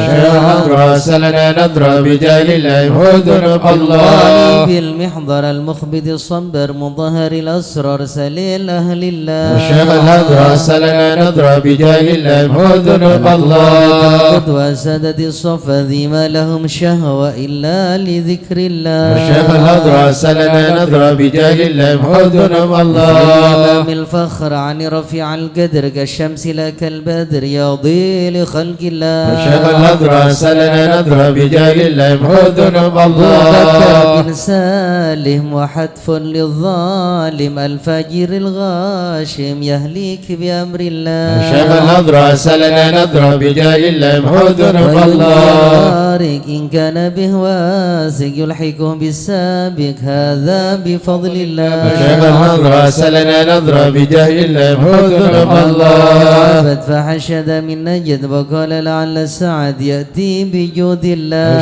نظرة سلنا نظرة بجاه الله يمهو ذنوب الله بالمحضر المخبد الصبر مظهر الأسرار سليل أهل الله نظرة سلنا نظرة بجاه الله يمهو ذنوب الله قدوة سادة الصفا ذي ما لهم شهوة إلا لذكر الله نظرة سلنا نظرة بجاه الله يمهو ذنوب الله إمام الفخر عن رفيع القدر كالشمس لا كالبدر يضي لخلق الله نظرة سلنا نظرة بجاه الله يمهو ذنوب الله بن سالم وحتف للظالم الفجر الغاشم يهليك بأمر الله نظرة سلنا نظرة بجاه الله يمهو ذنوب الله بارك إن كان به واسق يلحقه بالسابق هذا بفضل الله نظرة سلنا نظرة بجاه الله يمهو ذنوب الله فحشد من نجد وقال لعل السعد يأتي بجود الله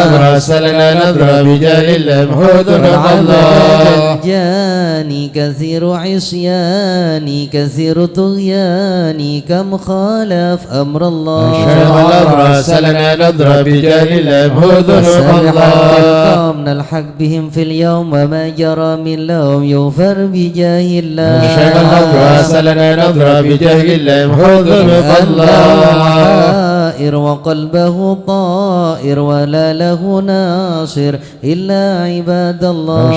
نظرة سلنا نظرة بجاه الله يمهو ذنوب الله جاني كثير عصياني كثير طغياني كم خالف أمر الله نظرة سلنا نظرة بجاه الله يمهو ذنوب الله من الحق بهم في اليوم وما جرى من لهم يغفر بجاه الله نظرة سلنا نظرة بجاه الله يمهو ذنوب الله حائر وقلبه طائر ولا له ناصر إلا عباد الله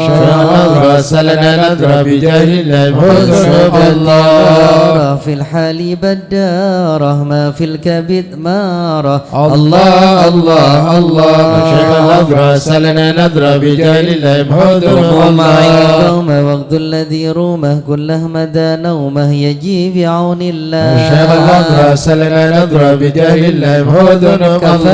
نظرة سلنا نظرة بجاه الله يمهو ذنوب الله في الحال بداره ما في الكبد ماره الله الله الله نظرة سلنا نظرة بجاه الله يمهو ذنوب الله اليوم وقت الذي رومه كله مدى نومه يجي بعون الله نظرة سلنا نظرة بجاه الله يمهو ذنوب الله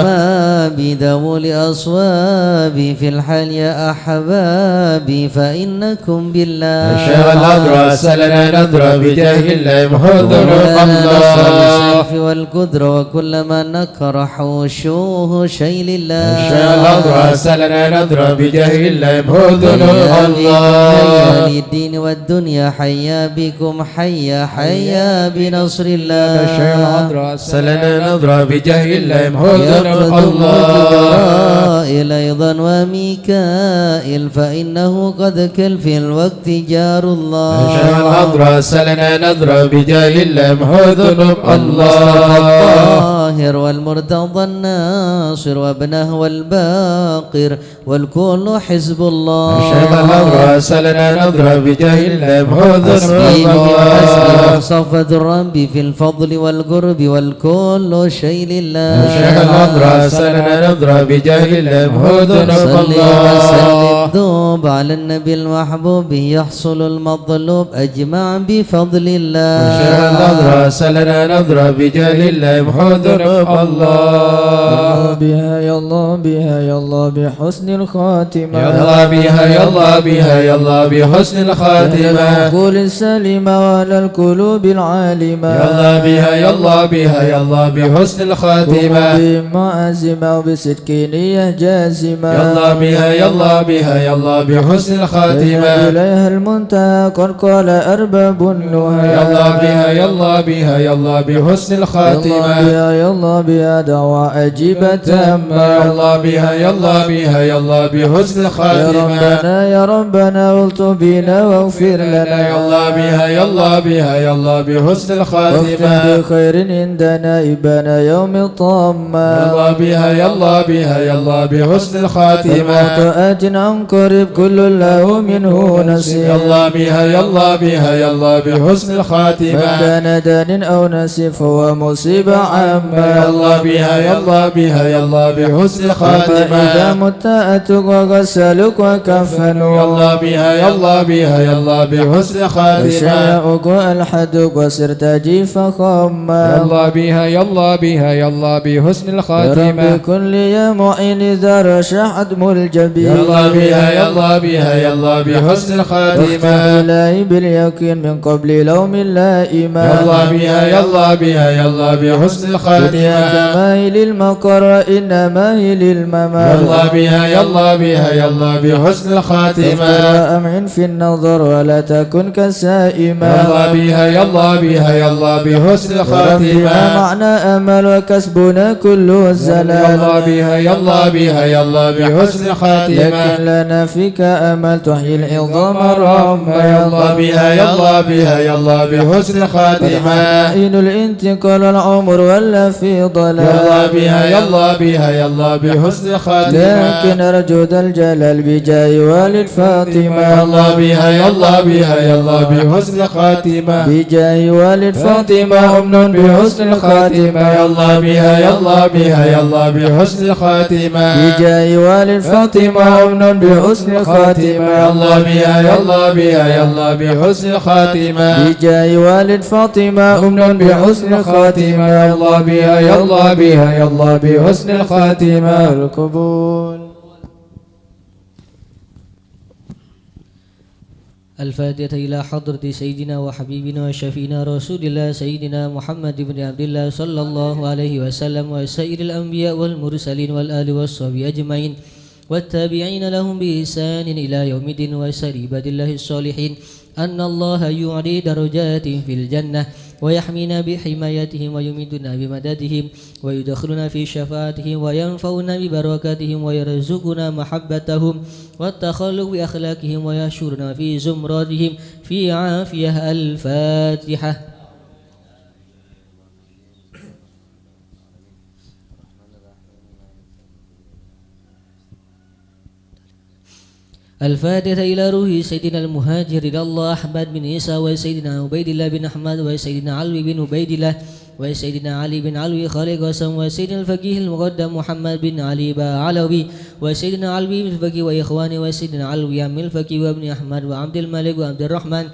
ما بدول أصوابي في الحال يا أحبابي فإنكم بالله نظرة سلنا نظرة بجاه الله يمهو ذنوب الله والقدرة وكل ما نكره وشوه شيء لله نظرة سلنا نظرة بجاه الله يمهو ذنوب الله الدين والدنيا حيا بكم حيا حيا بنصر الله سلنا نظرة بجاه الله يمهو ذنوب الله وجبرائيل أيضا وميكائيل فإنه قد كل في الوقت جار الله النظر سلنا نظر بجاه الله ذنوب الطاهر والمرتضى الناصر وابنه والباقر والكل حزب الله النظر سلنا نظر بجاه الله ذنوب الله صفة الرب في الفضل والقرب والكل شيء لله النظر سلنا نظر بجاه الله ذنوب الله وسلم دوب على النبي المحبوب يحصل المطلوب أجمع بفضل الله النظر سلنا نظر بجاه الله ذنوب الله بها يا الله بها يا الله بحسن الخاتمة يا الله بها يا الله بها يا الله بحسن الخاتمة العقول السليمة وعلى القلوب العالمة يا الله بها يا الله بها يا الله بحسن الخاتمة بما أزمة وبصدق نية جازمة يا الله بها يا الله بها يا الله بحسن الخاتمة إليها المنتهى قد قال أرباب النهى يا الله بها يا الله بها يا الله بحسن الخاتمة يا الله بها دعوة أجيبة تامة يا الله بها يا الله بها يا الله بحسن الخاتمة يا ربنا والطف بنا واغفر لنا يا الله بها يا الله بها يا الله بحسن واختم الخاتمة بخير عندنا إبانا يوم الطامة يا الله بها يا الله بها يا الله بحسن الخاتمة آت عن قريب كل له منه نصيب يا الله بها يا الله بها يا الله بحسن من الخاتمة كان دان أو نسيب فهو مصيبة عامة يا الله بها يا الله بها يا الله بحسن إذا الخاتمة مت أتك وغسلك وكفنوا يا الله بها يا الله بها يا الله بحسن الخاتمة وشيعك الحدك وصرت جيف خما يا الله بها يا الله بها يا الله بحسن يا الخاتمة رب كن لي يا معين إذا رشح عدم الجبين يا الله بها يا الله بها يا الله بحسن الخاتمة إلهي باليقين من قبل لوم اللائمة يا الله بها يا الله بها يا الله بحسن يا الخاتمة كماهل المقر إنما هي يا للممات الله بها يا الله بها يا الله بحسن الخاتمة أمعن في النظر ولا تكن يا كسائمة الله بها يا الله بها يا الله بحسن ربنا الخاتمة معنا أمل وكسبنا كل يا الزلال الله بها يا الله بها يا الله بحسن الخاتمة لكن لنا فيك أمل تحيي العظام رحمة يا الله بها يا الله بها يا الله بحسن الخاتمة حين الانتقال العمر ولا في ضلال يا الله بها يا الله بها يا الله بحسن الخاتمة لكن أرجو ذا الجلال بجاه والد فاطمة يا الله بها يا الله بها يا الله بحسن الخاتمة بجاه والد فاطمة أمن بحسن الخاتمة يا الله بها يا الله بها يا الله بحسن الخاتمة بجاه والد فاطمة أمن بحسن الخاتمة يا الله بها يا الله بها يا الله بحسن الخاتمة بجاه والد فاطمة أمن بحسن الخاتمة يا الله بها يا الله بها يا الله بحسن الخاتمة القبول. الفاتحة إلى حضرة سيدنا وحبيبنا وشفينا رسول الله سيدنا محمد بن عبد الله صلى الله عليه وسلم وسائر الأنبياء والمرسلين والآل والصحبه أجمعين والتابعين لهم بإحسان إلى يوم الدين وسائر عباد الله الصالحين أن الله يعلي درجاتهم في الجنة ويحمينا بحمايتهم ويمدنا بمددهم ويدخلنا في شفاعتهم وينفعنا ببركاتهم ويرزقنا محبتهم والتخلق بأخلاقهم ويحشرنا في زمرتهم في عافية. الفاتحة. الفاتحة إلى روح سيدنا المهاجر إلى الله أحمد بن عيسى وسيدنا عبيد الله بن أحمد وسيدنا علي بن عبيد الله وسيدنا علي بن علوي خالق قاسم وسيدنا الفقيه المقدم محمد بن علي علوي وسيدنا علوي بن الفقيه وإخواني وسيدنا علوي عم الفقيه وابن أحمد وعبد الملك وعبد الرحمن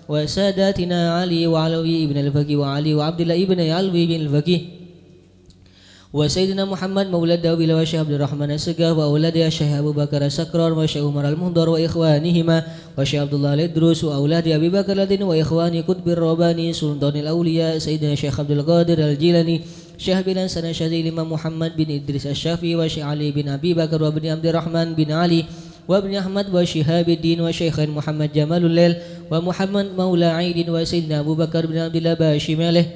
وساداتنا علي وعلوي بن الفقيه وعلي وعبد الله بن علوي بن الفقيه وسيدنا محمد مولد داوود وشيخ عبد الرحمن السقاف وأولاد الشيخ أبو بكر السكران وشيخ عمر المهدر وإخوانهما وشيخ عبد الله الإدروس وأولاد أبي بكر الذين وإخوان قطب الرباني سلطان الأولياء سيدنا الشيخ عبد القادر الجيلاني شيخ بن سنة شهيد الإمام محمد بن إدريس الشافعي وشيخ علي بن أبي بكر وابن عبد الرحمن بن علي وابن أحمد وشهاب الدين وشيخ محمد جمال الليل ومحمد مولى عيد وسيدنا أبو بكر بن عبد الله باشي ماله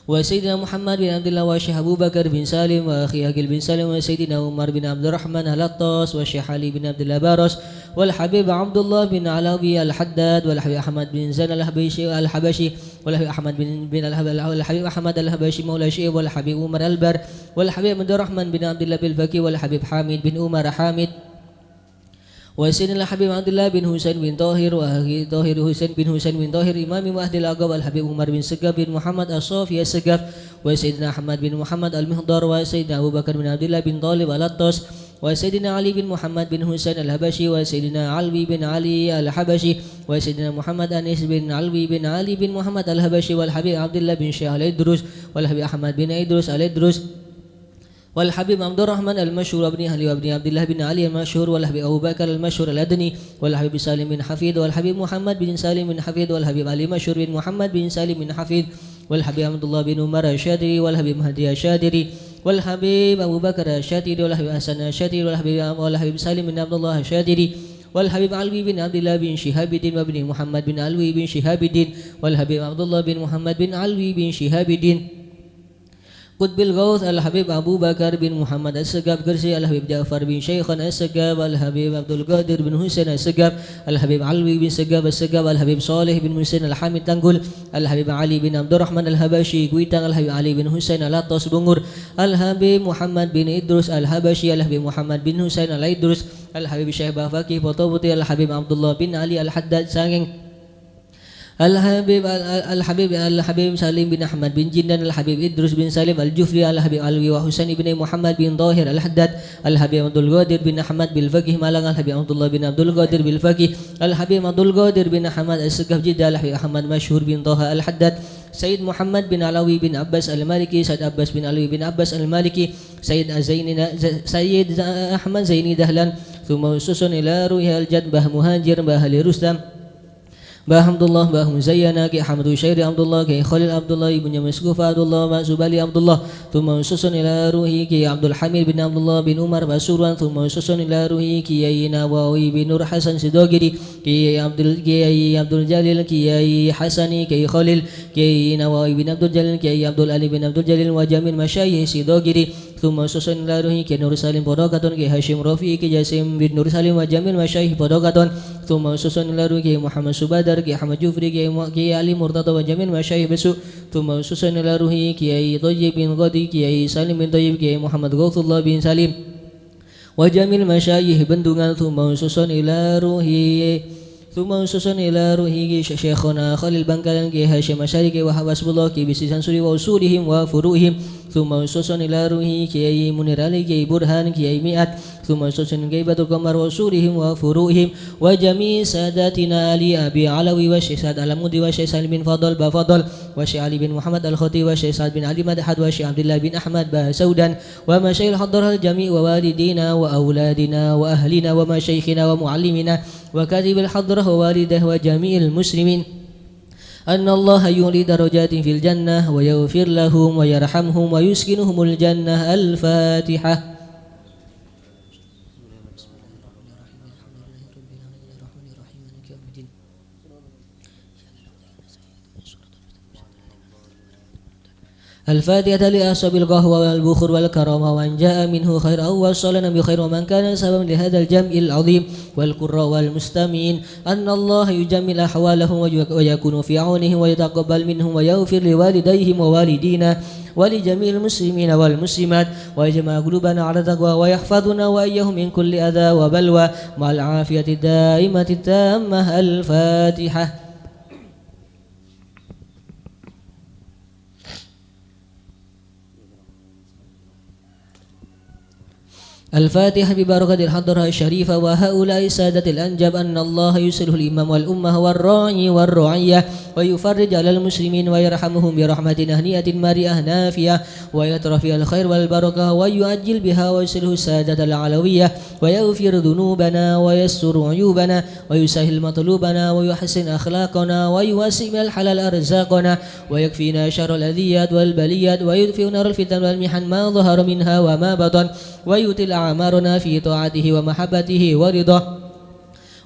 وسيدنا محمد بن عبد الله والشيخ أبو بكر بن سالم وأخي أكيل بن سالم وسيدنا عمر بن عبد الرحمن الأطاس والشيخ علي بن عبد الله بارس والحبيب عبد الله بن علوي الحداد والحبيب أحمد بن زين الحبشي والحبيب أحمد بن الحبيب أحمد الحبشي مولى الشيخ والحبيب عمر البر والحبيب عبد الرحمن بن عبد الله بالفكي والحبيب حامد بن عمر حامد وسيدنا الحبيب عبد الله بن حسين بن طاهر وأخي طاهر حسين بن حسين بن طاهر إمام مهدي الأقب الحبيب عمر بن سقاف بن محمد الصافي السقاف وسيدنا أحمد بن محمد المهضر وسيدنا أبو بكر بن عبد الله بن طالب الأطاس وسيدنا علي بن محمد بن حسين الحبشي وسيدنا علوي بن علي الحبشي وسيدنا محمد أنيس بن علوي بن علي بن محمد الحبشي والحبيب عبد الله بن شيخ الإدروس والحبيب أحمد بن إدروس الإدروس والحبيب عبد الرحمن المشهور وابن أهلي وابن عبد الله بن علي المشهور والحبيب أبو بكر المشهور الأدني والحبيب سالم بن حفيد والحبيب محمد بن سالم بن حفيد والحبيب علي مشهور بن محمد بن سالم بن حفيد والحبيب عبد الله بن عمر الشادري والحبيب مهدي الشادري والحبيب أبو بكر الشادري والحبيب حسن الشادري والحبيب سالم بن عبد الله الشادري والحبيب علوي بن عبد الله بن شهاب الدين وابن محمد بن علوي بن شهاب الدين والحبيب عبد الله بن محمد بن علوي بن شهاب الدين قطب الغوث الحبيب أبو بكر بن محمد السقاف قرسي الحبيب جعفر بن شيخنا السقاف الحبيب عبد القادر بن حسين السقاف الحبيب علوي بن سقاف السقاف الحبيب صالح بن حسين الحامد تنقل الحبيب علي بن عبد الرحمن الحبشي قويتان الحبيب علي بن حسين الأطاس بنgur الحبيب محمد بن إدروس الحبشي الحبيب محمد بن حسين الإدروس الحبيب شيخ بافاكي فطوبتي الحبيب عبد الله بن علي الحداد سانغ الحبيب سالم بن أحمد بن جندان الحبيب إدروس بن سالم الجفري الحبيب علوي وحسين بن محمد بن ظاهر الحداد الحبيب عبد القادر بن أحمد بالفقه مالان الحبيب عبد الله بن عبد القادر بالفقه الحبيب عبد القادر بن أحمد السقاف جدة الحبيب أحمد مشهور بن طه الحداد سيد محمد بن علوي بن عباس المالكي سيد عباس بن علوي بن عباس المالكي سيد أحمد زيني دهلان ثم وسوس إلى روح الجد به مهاجر به لرستم Mbah Abdullah, Mbah Muzayyana, Ki Ahmadu Syairi Abdullah, Ki Khalil Abdullah, Ibnu Maskufa Abdullah, Mbah Subali Abdullah, thumma ususun ila ruhi Ki Abdul Hamid bin Abdullah bin Umar Basuran, thumma ususun ila ruhi Ki Yai Nawawi bin Nur Hasan Sidogiri, Ki Abdul Jalil, Ki Yai Hasani, Ki Khalil, Ki Nawawi bin Abdul Jalil, Ki Abdul Ali bin Abdul Jalil wa Jamil Masyayikh Sidogiri, thumma ususun ila ruhi Ki Nur Salim Podokatun, Ki Hashim Rafi, Ki Jasim bin Nur Salim wa Jamil Masyayikh Podokatun, thumma ususun ila ruhi Ki Muhammad Subadar, Ki Ahmad Jufri, Ki Ali Murtada wa Jamil Masyayikh Besu, thumma ususun ila ruhi Ki Thayyib bin Ghadi, Ki Salim bin Thayyib, Ki Muhammad Ghaufullah bin Salim wa Jamil Masyayikh Bendungan, thumma ususun ila ruhi Syekhuna Khalil Bangkalan, Ki Hashim Asyari, Ki Wahab Asbullah, Ki Bisi Sansuri wa usulihim wa furuhim, thumma ususun ila ruhi Ki Munir Ali, Ki Burhan, Ki Mi'at, ثم سوسن جيبة القمر وصورهم وفروعهم وجميع ساداتنا علي أبي علوي والشيخ سعد العمودي والشيخ سالم بن فضل بفضل والشيخ علي بن محمد الخطي والشيخ سعد بن علي مدحد والشيخ عبد الله بن أحمد بسودا ومشايخ حضرها الجميع ووالدينا وأولادنا وأهلنا ومشايخنا ومعلمنا وكاتب الحضرة ووالده وجميع المسلمين أن الله يعلي درجات في الجنة ويغفر لهم ويرحمهم ويسكنهم الجنة. الفاتحة. الفاتحة لأصحاب القهوة والبخور والكرامة وأن جاء منه خير أو وصلنا بخير ومن كان سببا لهذا الجمع العظيم والقراء والمستمعين أن الله يجمل أحوالهم ويكون في عونهم ويتقبل منهم ويغفر لوالديهم ووالدينا ولجميع المسلمين والمسلمات ويجمع قلوبنا على تقوى ويحفظنا وإياهم من كل أذى وبلوى مع العافية الدائمة التامة. الفاتحة. الفاتحة ببركة الحضرة الشريفة وهؤلاء السادة الأنجب أن الله يسره الإمام والأمة والراعي والرعية ويفرج على المسلمين ويرحمهم برحمة هنيئة مريئة نافية ويترى فيها الخير والبركة ويؤجل بها ويسره السادة العلوية ويغفر ذنوبنا ويستر عيوبنا ويسهل مطلوبنا ويحسن أخلاقنا ويوسع من الحلال أرزاقنا ويكفينا شر الأذيات والبليات ويدفئ نار الفتن والمحن ما ظهر منها وما بطن ويؤتي أعمارنا في طاعته ومحبته ورضاه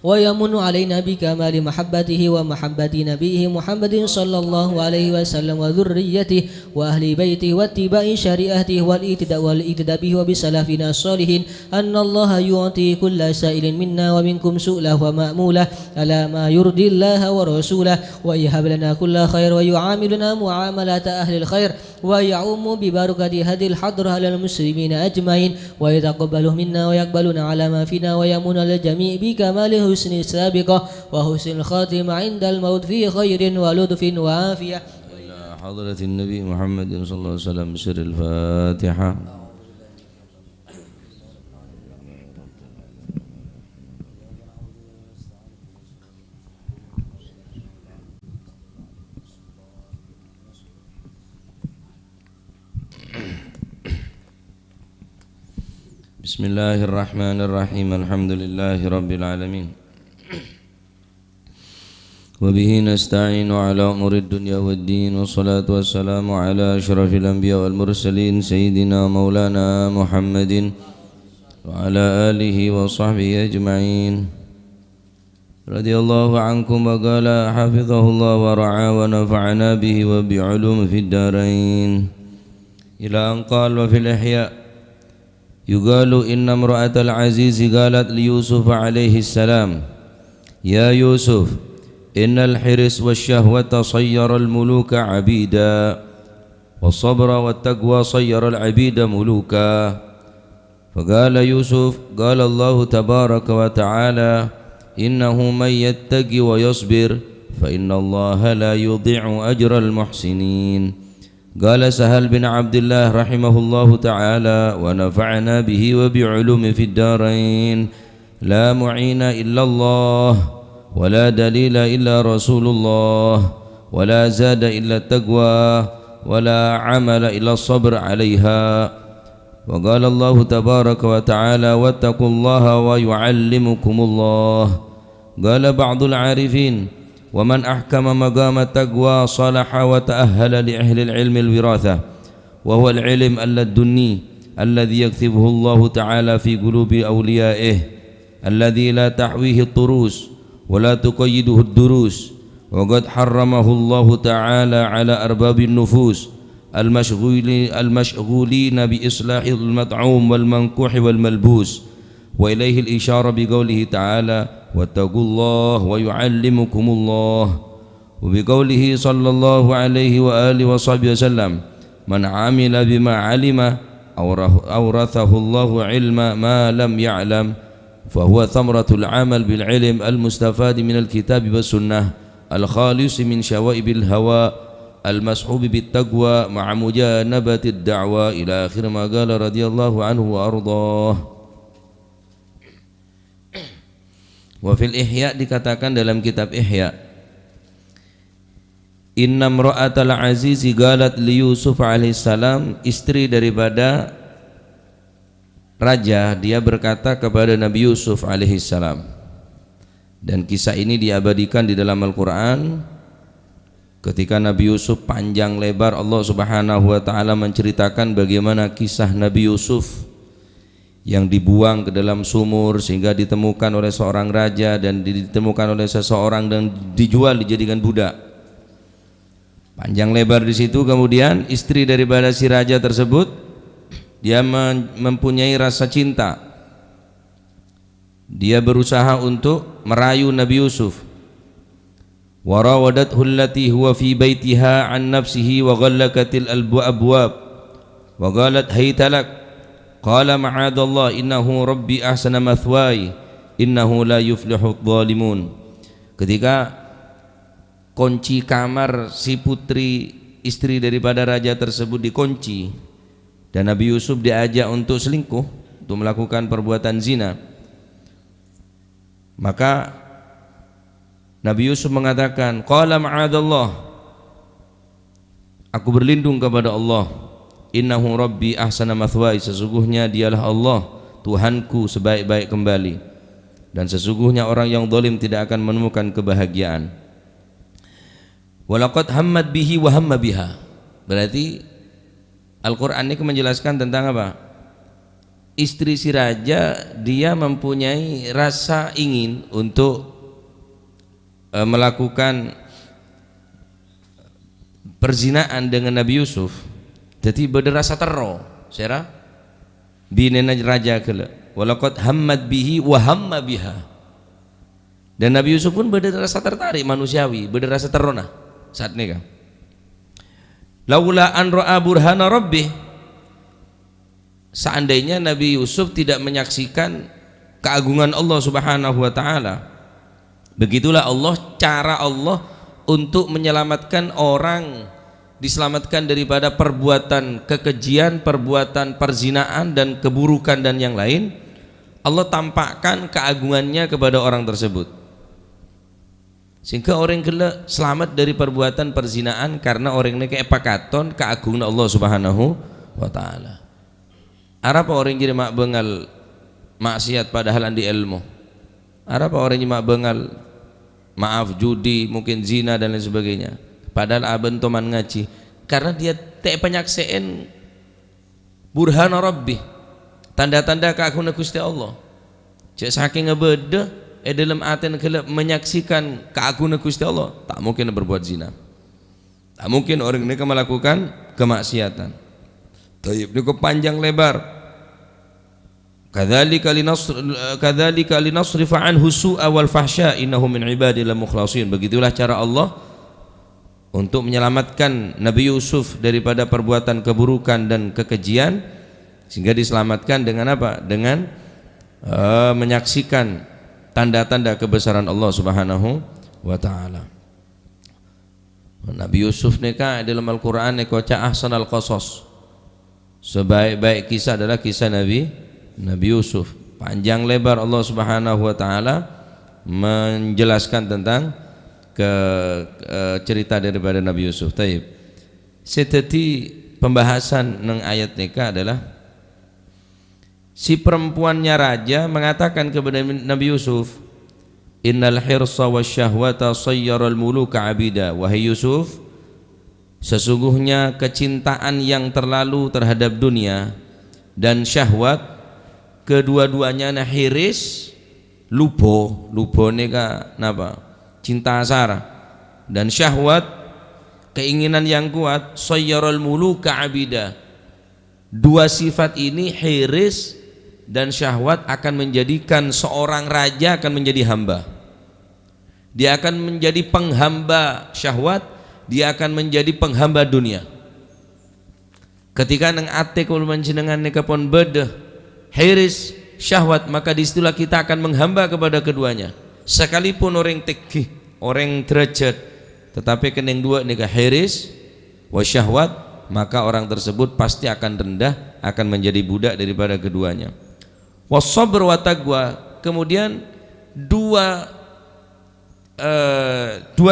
ويمن علينا بكمال محبته ومحبة نبيه محمد صلى الله عليه وسلم وذريته وأهل بيته واتباع شريعته والاقتداء به وبسلفنا الصالحين أن الله يعطي كل سائل منا ومنكم سؤله ومأموله على ما يرضي الله ورسوله ويهب لنا كل خير ويعاملنا معاملة أهل الخير ويعم ببركة هذه الحضرة على المسلمين أجمعين ويتقبله منا ويقبلنا على ما فينا ويمن الجميع بكمال حسن السابقة وحسن الخاتمة عند الموت في خير ولطف وعافية. إلى حضرة النبي محمد صلى الله عليه وسلم بسر الفاتحة. بسم الله الرحمن الرحيم الحمد لله رب العالمين وبه نستعين على أمور الدنيا والدين والصلاة والسلام على أشرف الأنبياء والمرسلين سيدنا مولانا محمد وعلى آله وصحبه أجمعين رضي الله عنكم وقال حفظه الله ورعاه ونفعنا به وبعلوم في الدارين إلى أن قال وفي الإحياء يقال إن امرأة العزيز قالت ليوسف عليه السلام يا يوسف إن الحرص والشهوة صير الملوك عبيدا والصبر والتقوى صير العبيد ملوكا فقال يوسف قال الله تبارك وتعالى إنه من يتقي ويصبر فإن الله لا يضيع أجر المحسنين قال سهل بن عبد الله رحمه الله تعالى ونفعنا به وبعلوم في الدارين لا معين إلا الله ولا دليل إلا رسول الله ولا زاد إلا التقوى ولا عمل إلا الصبر عليها وقال الله تبارك وتعالى واتقوا الله ويعلمكم الله قال بعض العارفين ومن أحكم مقام التقوى صلح وتأهل لأهل العلم الوراثة وهو العلم اللدني الذي يكتبه الله تعالى في قلوب أوليائه الذي لا تحويه الطروس ولا تقيده الدروس وقد حرمه الله تعالى على أرباب النفوس المشغولين بإصلاح المطعوم والمنكوح والملبوس وإليه الإشارة بقوله تعالى واتقوا الله ويعلمكم الله وبقوله صلى الله عليه وآله وصحبه وسلم من عمل بما علم أورثه الله علم ما لم يعلم فهو ثمرة العمل بالعلم المستفاد من الكتاب والسنة الخالص من شوائب الهوى المصحوب بالتقوى مع مجانبة الدعوة إلى آخر ما قال رضي الله عنه وأرضاه. Wa fil Ihya dikatakan dalam kitab Ihya Inna imra'atal azizi galat li Yusuf alaihissalam, istri daripada raja, dia berkata kepada Nabi Yusuf alaihissalam, dan kisah ini diabadikan di dalam Al-Quran ketika Nabi Yusuf panjang lebar Allah subhanahu wa ta'ala menceritakan bagaimana kisah Nabi Yusuf yang dibuang ke dalam sumur sehingga ditemukan oleh seorang raja dan ditemukan oleh seseorang dan dijual, dijadikan budak. Panjang lebar di situ. Kemudian istri daripada si raja tersebut, dia mempunyai rasa cinta, dia berusaha untuk merayu Nabi Yusuf. Warawadathu allati huwa fi baitiha an nafsihi wa ghallaqatil abwab wa qalat haytalak qala ma'adallah innahu rabbi ahsana mathwaya innahu la yuflihu adh-dhalimun. Ketika kunci kamar si putri istri daripada raja tersebut dikunci dan Nabi Yusuf diajak untuk selingkuh, untuk melakukan perbuatan zina, maka Nabi Yusuf mengatakan qala ma'adallah, aku berlindung kepada Allah, innahu rabbi ahsana mathwaya, sesungguhnya dialah Allah Tuhanku sebaik-baik kembali, dan sesungguhnya orang yang zalim tidak akan menemukan kebahagiaan. Walaqad hammat bihi wa hamma biha, berarti Al-Quran ini menjelaskan tentang apa? istri si raja dia mempunyai rasa ingin untuk melakukan perzinaan dengan Nabi Yusuf, jadi berderasa terro sera binena raja kala walaqad hammat bihi wa hamma biha, dan Nabi Yusuf pun berderasa tertarik manusiawi, berderasa terona saat nikah. Laula an ra'a burhana rabbih, seandainya Nabi Yusuf tidak menyaksikan keagungan Allah Subhanahu wa taala. Begitulah Allah, cara Allah untuk menyelamatkan orang, diselamatkan daripada perbuatan kekejian, perbuatan perzinaan dan keburukan dan yang lain. Allah tampakkan keagungannya kepada orang tersebut, sehingga orang kena selamat dari perbuatan perzinaan karena orang ini kayak pakaton keagungan Allah Subhanahu wa taala. Apa orang jadi mak bengal maksiat padahal andi ilmu? Apa orang jadi mak bengal maaf judi, mungkin zina dan lain sebagainya, padahal aben toman ngaji, karena dia tak penyaksian burhana rabbih, tanda-tanda keagungan Gusti Allah. Cek saking ngebeda dalam aten kelak menyaksikan keagungan Gusti Allah, tak mungkin berbuat zina, tak mungkin orang ini melakukan kemaksiatan. Taib ini panjang lebar. Kadzalika linasrifa anhu su'a wal fahsya innahu min ibadil mukhlasin. Begitulah cara Allah untuk menyelamatkan Nabi Yusuf daripada perbuatan keburukan dan kekejian, sehingga diselamatkan dengan apa? Dengan menyaksikan tanda-tanda kebesaran Allah Subhanahu wa taala. Nabi Yusuf neka dalam Al-Qur'an neka ahsanal qasas. Sebaik-baik kisah adalah kisah Nabi Yusuf. Panjang lebar Allah Subhanahu wa taala menjelaskan tentang cerita daripada Nabi Yusuf. Taib. Seteti pembahasan nang ayat nikah adalah si perempuannya raja mengatakan kepada Nabi Yusuf, innal hirsa wasyahwata sayyaral muluka abida. Wahai Yusuf, sesungguhnya kecintaan yang terlalu terhadap dunia dan syahwat kedua-duanya hiris lubo neka napa cinta asara dan syahwat keinginan yang kuat sayyaral muluka abida. Dua sifat ini hiris dan syahwat akan menjadikan seorang raja akan menjadi hamba. Dia akan menjadi penghamba syahwat, dia akan menjadi penghamba dunia. Ketika nang ate kul menjenengan neka pon bedeh hiris syahwat, maka disitulah kita akan menghamba kepada keduanya. Sekalipun orang tinggi, orang derajat, tetapi kening dua nikah hiris wa syahwat, maka orang tersebut pasti akan rendah, akan menjadi budak daripada keduanya. Wasabr wa taqwa, kemudian dua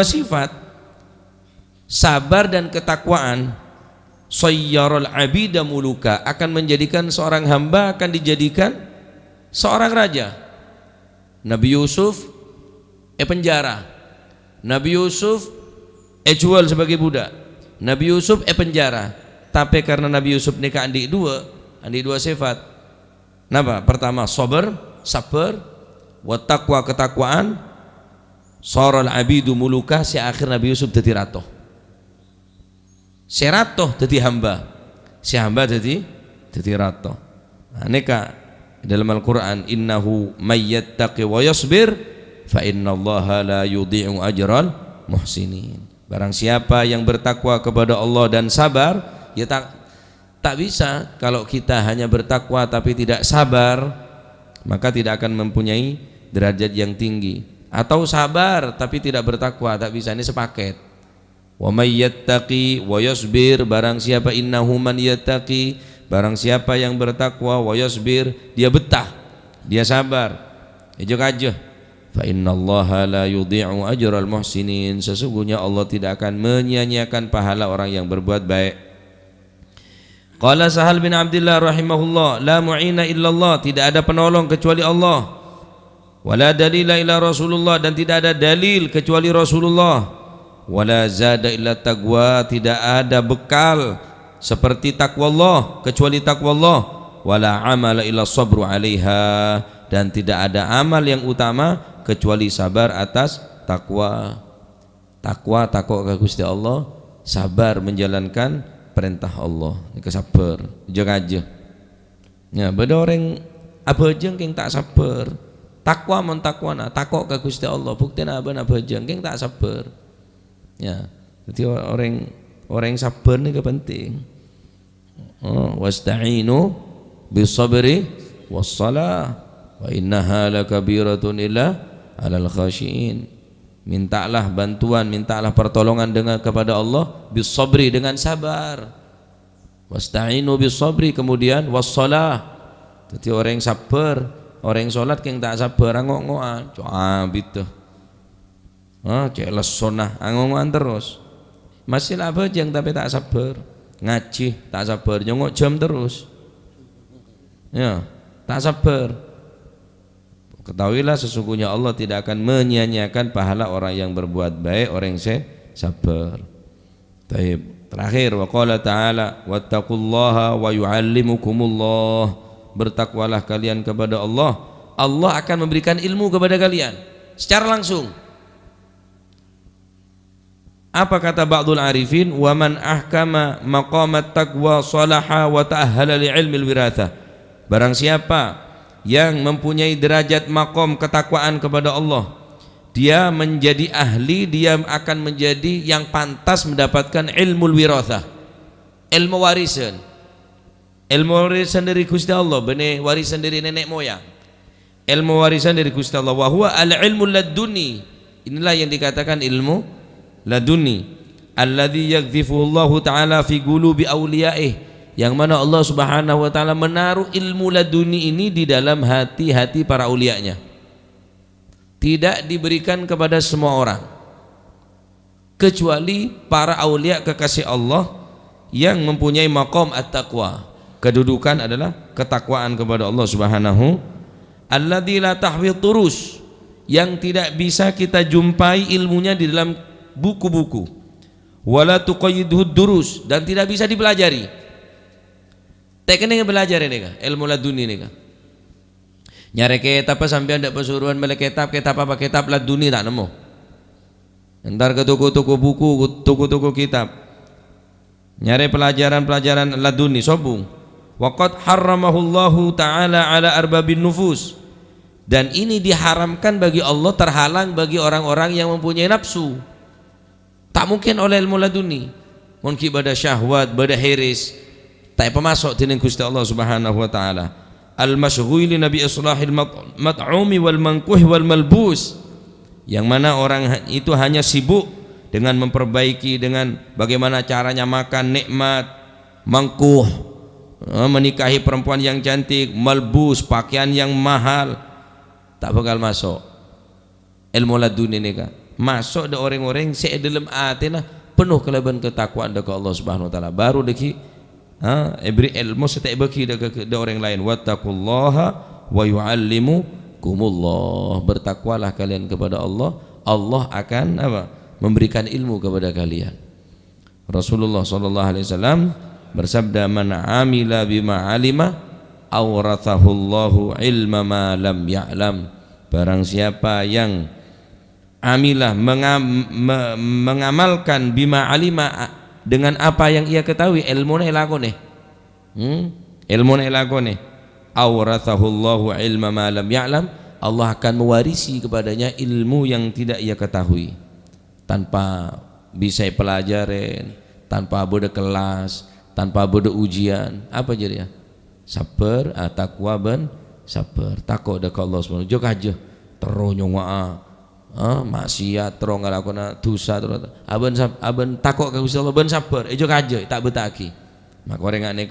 sifat sabar dan ketakwaan sayyarul abida muluka akan menjadikan seorang hamba akan dijadikan seorang raja. Nabi Yusuf penjara, Nabi Yusuf jual sebagai budak, Nabi Yusuf penjara. Tapi karena Nabi Yusuf nikah andi dua sifat. Napa? Pertama sabar, wa taqwa ketakwaan, saral abidu muluka, si akhir Nabi Yusuf jadi ratoh. Si ratoh jadi hamba, si hamba jadi ratoh. Nah, neka dalam Al-Quran, innahu mayyattaqi wa yasbir fa innallaha la yudhi'u ajral muhsinin. Barang siapa yang bertakwa kepada Allah dan sabar, ya tak bisa kalau kita hanya bertakwa tapi tidak sabar, maka tidak akan mempunyai derajat yang tinggi. Atau sabar tapi tidak bertakwa, tak bisa, ini sepaket. Wa may yattaqi wa yasbir, barang siapa innahu man yattaqi, barang siapa yang bertakwa wa yasbir, dia betah, dia sabar, ejok aja. Fa innallaha la yudhi'u ajral muhsinin, sesungguhnya Allah tidak akan menyia-nyiakan pahala orang yang berbuat baik. Qala Sahal bin Abdullah rahimahullah, la mu'ina illallah, tidak ada penolong kecuali Allah. Wala dalila illa Rasulullah, dan tidak ada dalil kecuali Rasulullah. Wala zada illa taqwa, tidak ada bekal seperti takwa Allah kecuali takwa Allah. wala amala illa sabru 'alaiha, dan tidak ada amal yang utama kecuali sabar atas takwa. Takwa takut ke Gusti Allah, sabar menjalankan perintah Allah. Ini sabar, jangan aja. Ya, beda orang apa jeng king tak sabar. Takwa mon takwa na takut ke Gusti Allah. Bukti na apa jeng king tak sabar. Ya, jadi orang sabar ni penting. Wasta'inu bisabri wassalah wa innaha lakabiratun illa 'alal khashiin. Mintalah bantuan, mintalah pertolongan dengan kepada Allah bisabri, dengan sabar. Wasta'inu bisabri, kemudian wassalah. Jadi orang yang sabar, orang yang solat yang tak sabar angok-ngokan, gitu. Celes sonah angok-ngokan terus. Masih lah bajang tapi tak sabar. Ngaji tak sabar, nyongok jam terus. Ya, tak sabar. Ketahuilah sesungguhnya Allah tidak akan menyia-nyiakan pahala orang yang berbuat baik, orang yang sabar. Taib. Terakhir, wa qala ta'ala wattaqullaha wa yu'allimukumullah. Bertakwalah kalian kepada Allah, Allah akan memberikan ilmu kepada kalian secara langsung. Apa kata ba'dul arifin? Wa man ahkama maqamat taqwa salaha wa ta'ahhala li ilmil wirathah. Barang siapa yang mempunyai derajat makom ketakwaan kepada Allah, dia menjadi ahli, dia akan menjadi yang pantas mendapatkan ilmu wirathah, ilmu warisan. Ilmu warisan dari Gusti Allah, benih warisan dari nenek moyang. Ilmu warisan dari Gusti Allah, wa huwa al-ilmu laduni. Inilah yang dikatakan ilmu laduni, alladzi yaghzifuhu Allah taala fi qulubi awliyaih, yang mana Allah Subhanahu wa taala menaruh ilmu laduni ini di dalam hati-hati para ulianya. Tidak diberikan kepada semua orang kecuali para aulia kekasih Allah yang mempunyai maqam at-taqwa. Kedudukan adalah ketakwaan kepada Allah Subhanahu, alladzi la tahwi turus, yang tidak bisa kita jumpai ilmunya di dalam buku-buku, wala tuqayyidhu durus, dan tidak bisa dipelajari. Teknik belajar ini kah? Ilmu laduni ini kah? Nyari kitab apa sampai ada pesuruhan beli kitab apa kitab laduni tak nemu. Entar ke toko-toko buku, toko-toko kitab. Nyari pelajaran-pelajaran laduni sobung. Waqad harramahullahu ta'ala ala arbabin nufus. Dan ini diharamkan bagi Allah, terhalang bagi orang-orang yang mempunyai nafsu. Tak mungkin oleh ilmu laduni. Mungkin pada syahwat, pada hiris. Tak pemasok dengan Gusti Allah Subhanahu wa taala. Al-masyghuli nabi islahil mat'umi wal mankuh wal malbus, yang mana orang itu hanya sibuk dengan memperbaiki, dengan bagaimana caranya makan nikmat, mangkuh, menikahi perempuan yang cantik, malbus, pakaian yang mahal. Tak bakal masuk ilmu laduni ini kan. Masuk ada orang-orang se dalam atina penuh kelebihan ketakwaan dekat Allah Subhanahu wa taala, baru deki ibri ilmu setek bagi da orang lain. Wattaqullaha wa yu'allimukumullah. Bertakwalah kalian kepada Allah, Allah akan apa? Memberikan ilmu kepada kalian. Rasulullah sallallahu alaihi wasallam bersabda, man amila bima alima awrathahullahu ilma ma lam ya'lam. Barang siapa yang amilah mengamalkan bima alima, dengan apa yang ia ketahui, ilmu ne lakone, ilmu ne lakone, awrathahullahu ilma ma lam ya'lam, Allah akan mewarisi kepadanya ilmu yang tidak ia ketahui, tanpa bisa pelajaran, tanpa ada kelas, tanpa ada ujian. Apa jadi ya? Sabar, takwa ben sabar, takut dekat Allah Subhanahu. Jok aja teronyo maksiat terong ngalakona dosa terus aben takut ke Gusti Allah, ben sabar ejo kaje tak betaki. Maka orang ngene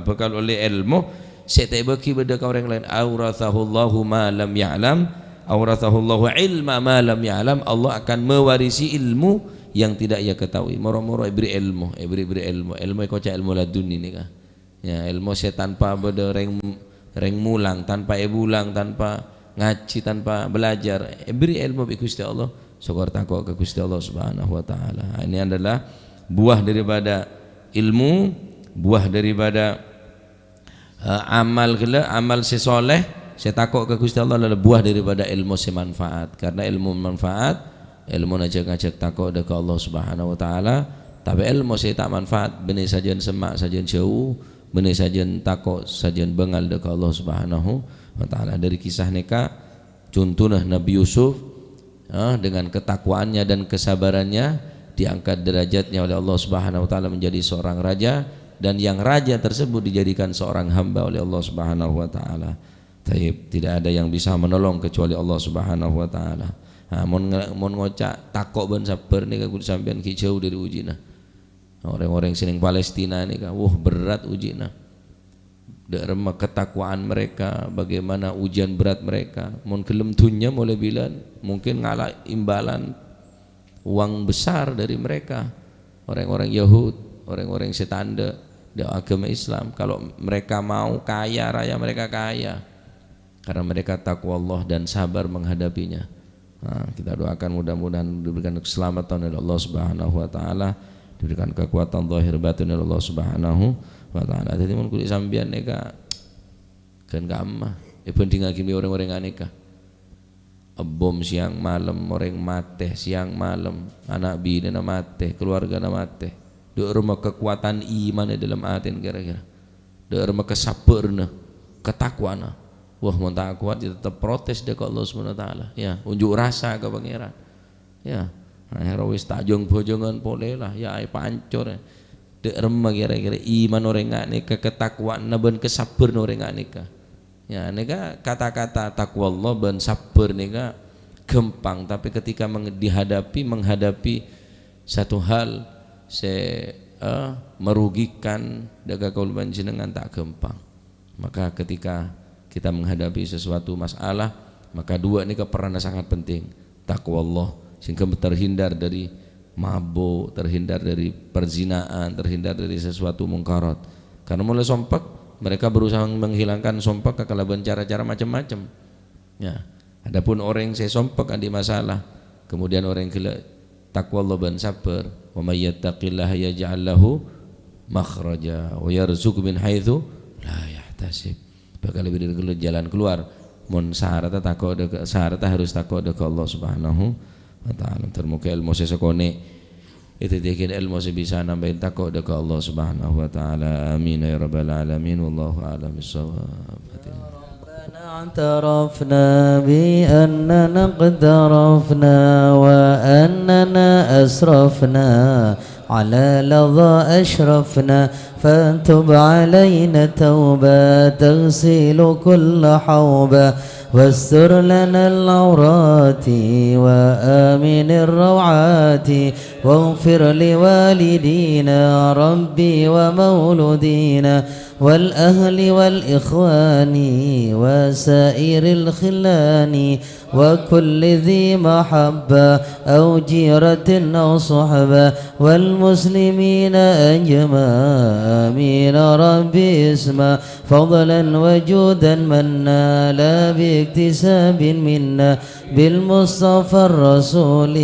bekal oleh ilmu sete bagi beda ka orang lain. Awrathahullahu ma lam ya'lam, awrathahullahu ilma ma lam ya'lam. Allah akan mewarisi ilmu yang tidak ia ketahui. Moro-moro ibri ilmu kau cak ilmu laduni ni kah. Ya, ilmu saya tanpa beda reng mulang, tanpa bulang, tanpa ngaji, tanpa belajar, beri ilmu bi Gusti Allah, syukur takwa ke Gusti Allah Subhanahu wa taala. Ini adalah buah daripada ilmu, buah daripada amal gila amal si soleh saya takut ke Gusti Allah adalah buah daripada ilmu si manfaat. Karena ilmu manfaat, ilmu ngajak takut ke Allah Subhanahu wa taala, tapi ilmu si tak manfaat, benih sajian semak sajian jauh, benih sajian takut sajian bengal ke Allah Subhanahu wa taala. Dari kisah nikah contohnya Nabi Yusuf dengan ketakwaannya dan kesabarannya diangkat derajatnya oleh Allah Subhanahu wa taala menjadi seorang raja, dan yang raja tersebut dijadikan seorang hamba oleh Allah Subhanahu wa taala. Tidak ada yang bisa menolong kecuali Allah Subhanahu wa taala. Mon ngocak takok ben sabar nih kudu sampean ki jauh dari ujina. Orang-orang sini Palestina nih kan berat ujina. Derma ketakwaan mereka, bagaimana ujian berat mereka. Mon kelem dunya mulai bilan mungkin ngalah imbalan uang besar dari mereka. Orang-orang Yahud, orang-orang setanda di agama Islam, kalau mereka mau kaya raya mereka kaya karena mereka takwa Allah dan sabar menghadapinya. Kita doakan mudah-mudahan diberikan keselamatan oleh Allah Subhanahu wa taala, diberikan kekuatan zahir batin oleh Allah Subhanahu wa taala. Jadi mun kulit sambian neka kan gamma penting lagi orang-orang aneka bom siang malam, orang mate siang malam, anak bini na mate, keluarga na mate. Doa rumah kekuatan iman dalam atin kira-kira. Doa rumah kesabarna, ketakwana. Wah mun tak kuat dia tetap protes dekat Allah Subhanahu wa taala. Ya, unjuk rasa ke pangeran. Ya, herois tajung bojongan polelah ya ai pancor. Doa rumah kira-kira iman orang ngane ketakwaan ben kesabarna orang ngane ka. Ya, nega kata-kata takwa Allah dan sabar nega gampang, tapi ketika menghadapi satu hal merugikan daga kaul panjenengan tak gampang. Maka ketika kita menghadapi sesuatu masalah, maka dua ini perannya sangat penting, takwa Allah sehingga terhindar dari mabuk, terhindar dari perzinaan, terhindar dari sesuatu mungkarat. Karena mulai sompak mereka berusaha menghilangkan sompak kekalaban cara-cara macam-macam. Ya, adapun orang yang saya sompak di masalah, kemudian orang yang takwa Allah dan sabar, wa may yattaqillaha yaj'al lahu makhraja wa yarzuqhu min haitsu la yahtasib. Bakal lebih dari jalan keluar. Mun syaratnya takwa harus takwa ke Allah Subhanahu wa taala. Termuka ilmu sesekone itu dia ilmu bisa nambahin takwa ke Allah Subhanahu wa taala. Amin ya rabbal alamin. Wallahu a'lam bissawab. اعترفنا بأننا اقترفنا وأننا أسرفنا على لظى أشرفنا فتب علينا توبة تغسل كل حوبة واستر لنا العورات وآمن الروعات واغفر لوالدينا ربي ومولودينا والأهل والإخوان وسائر الخلان وكل ذي محبة أو جيرة أو صحبة والمسلمين أجمع آمين ربي اسمع فضلا وجودا منا لا باكتساب منا بالمصطفى الرسول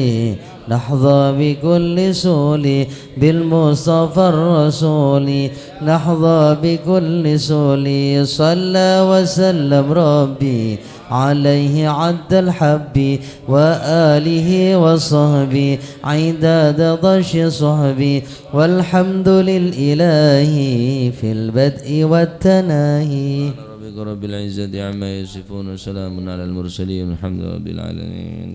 نحظى بكل سول بالمصطفى الرسول نحظى بكل سول صلى وسلم ربي عليه عد الحب وآله وصحبه عداد ضش صحبي والحمد لله في البدء والتناهي رب العزة عما يصفون وسلام على المرسلين والحمد لله رب العالمين.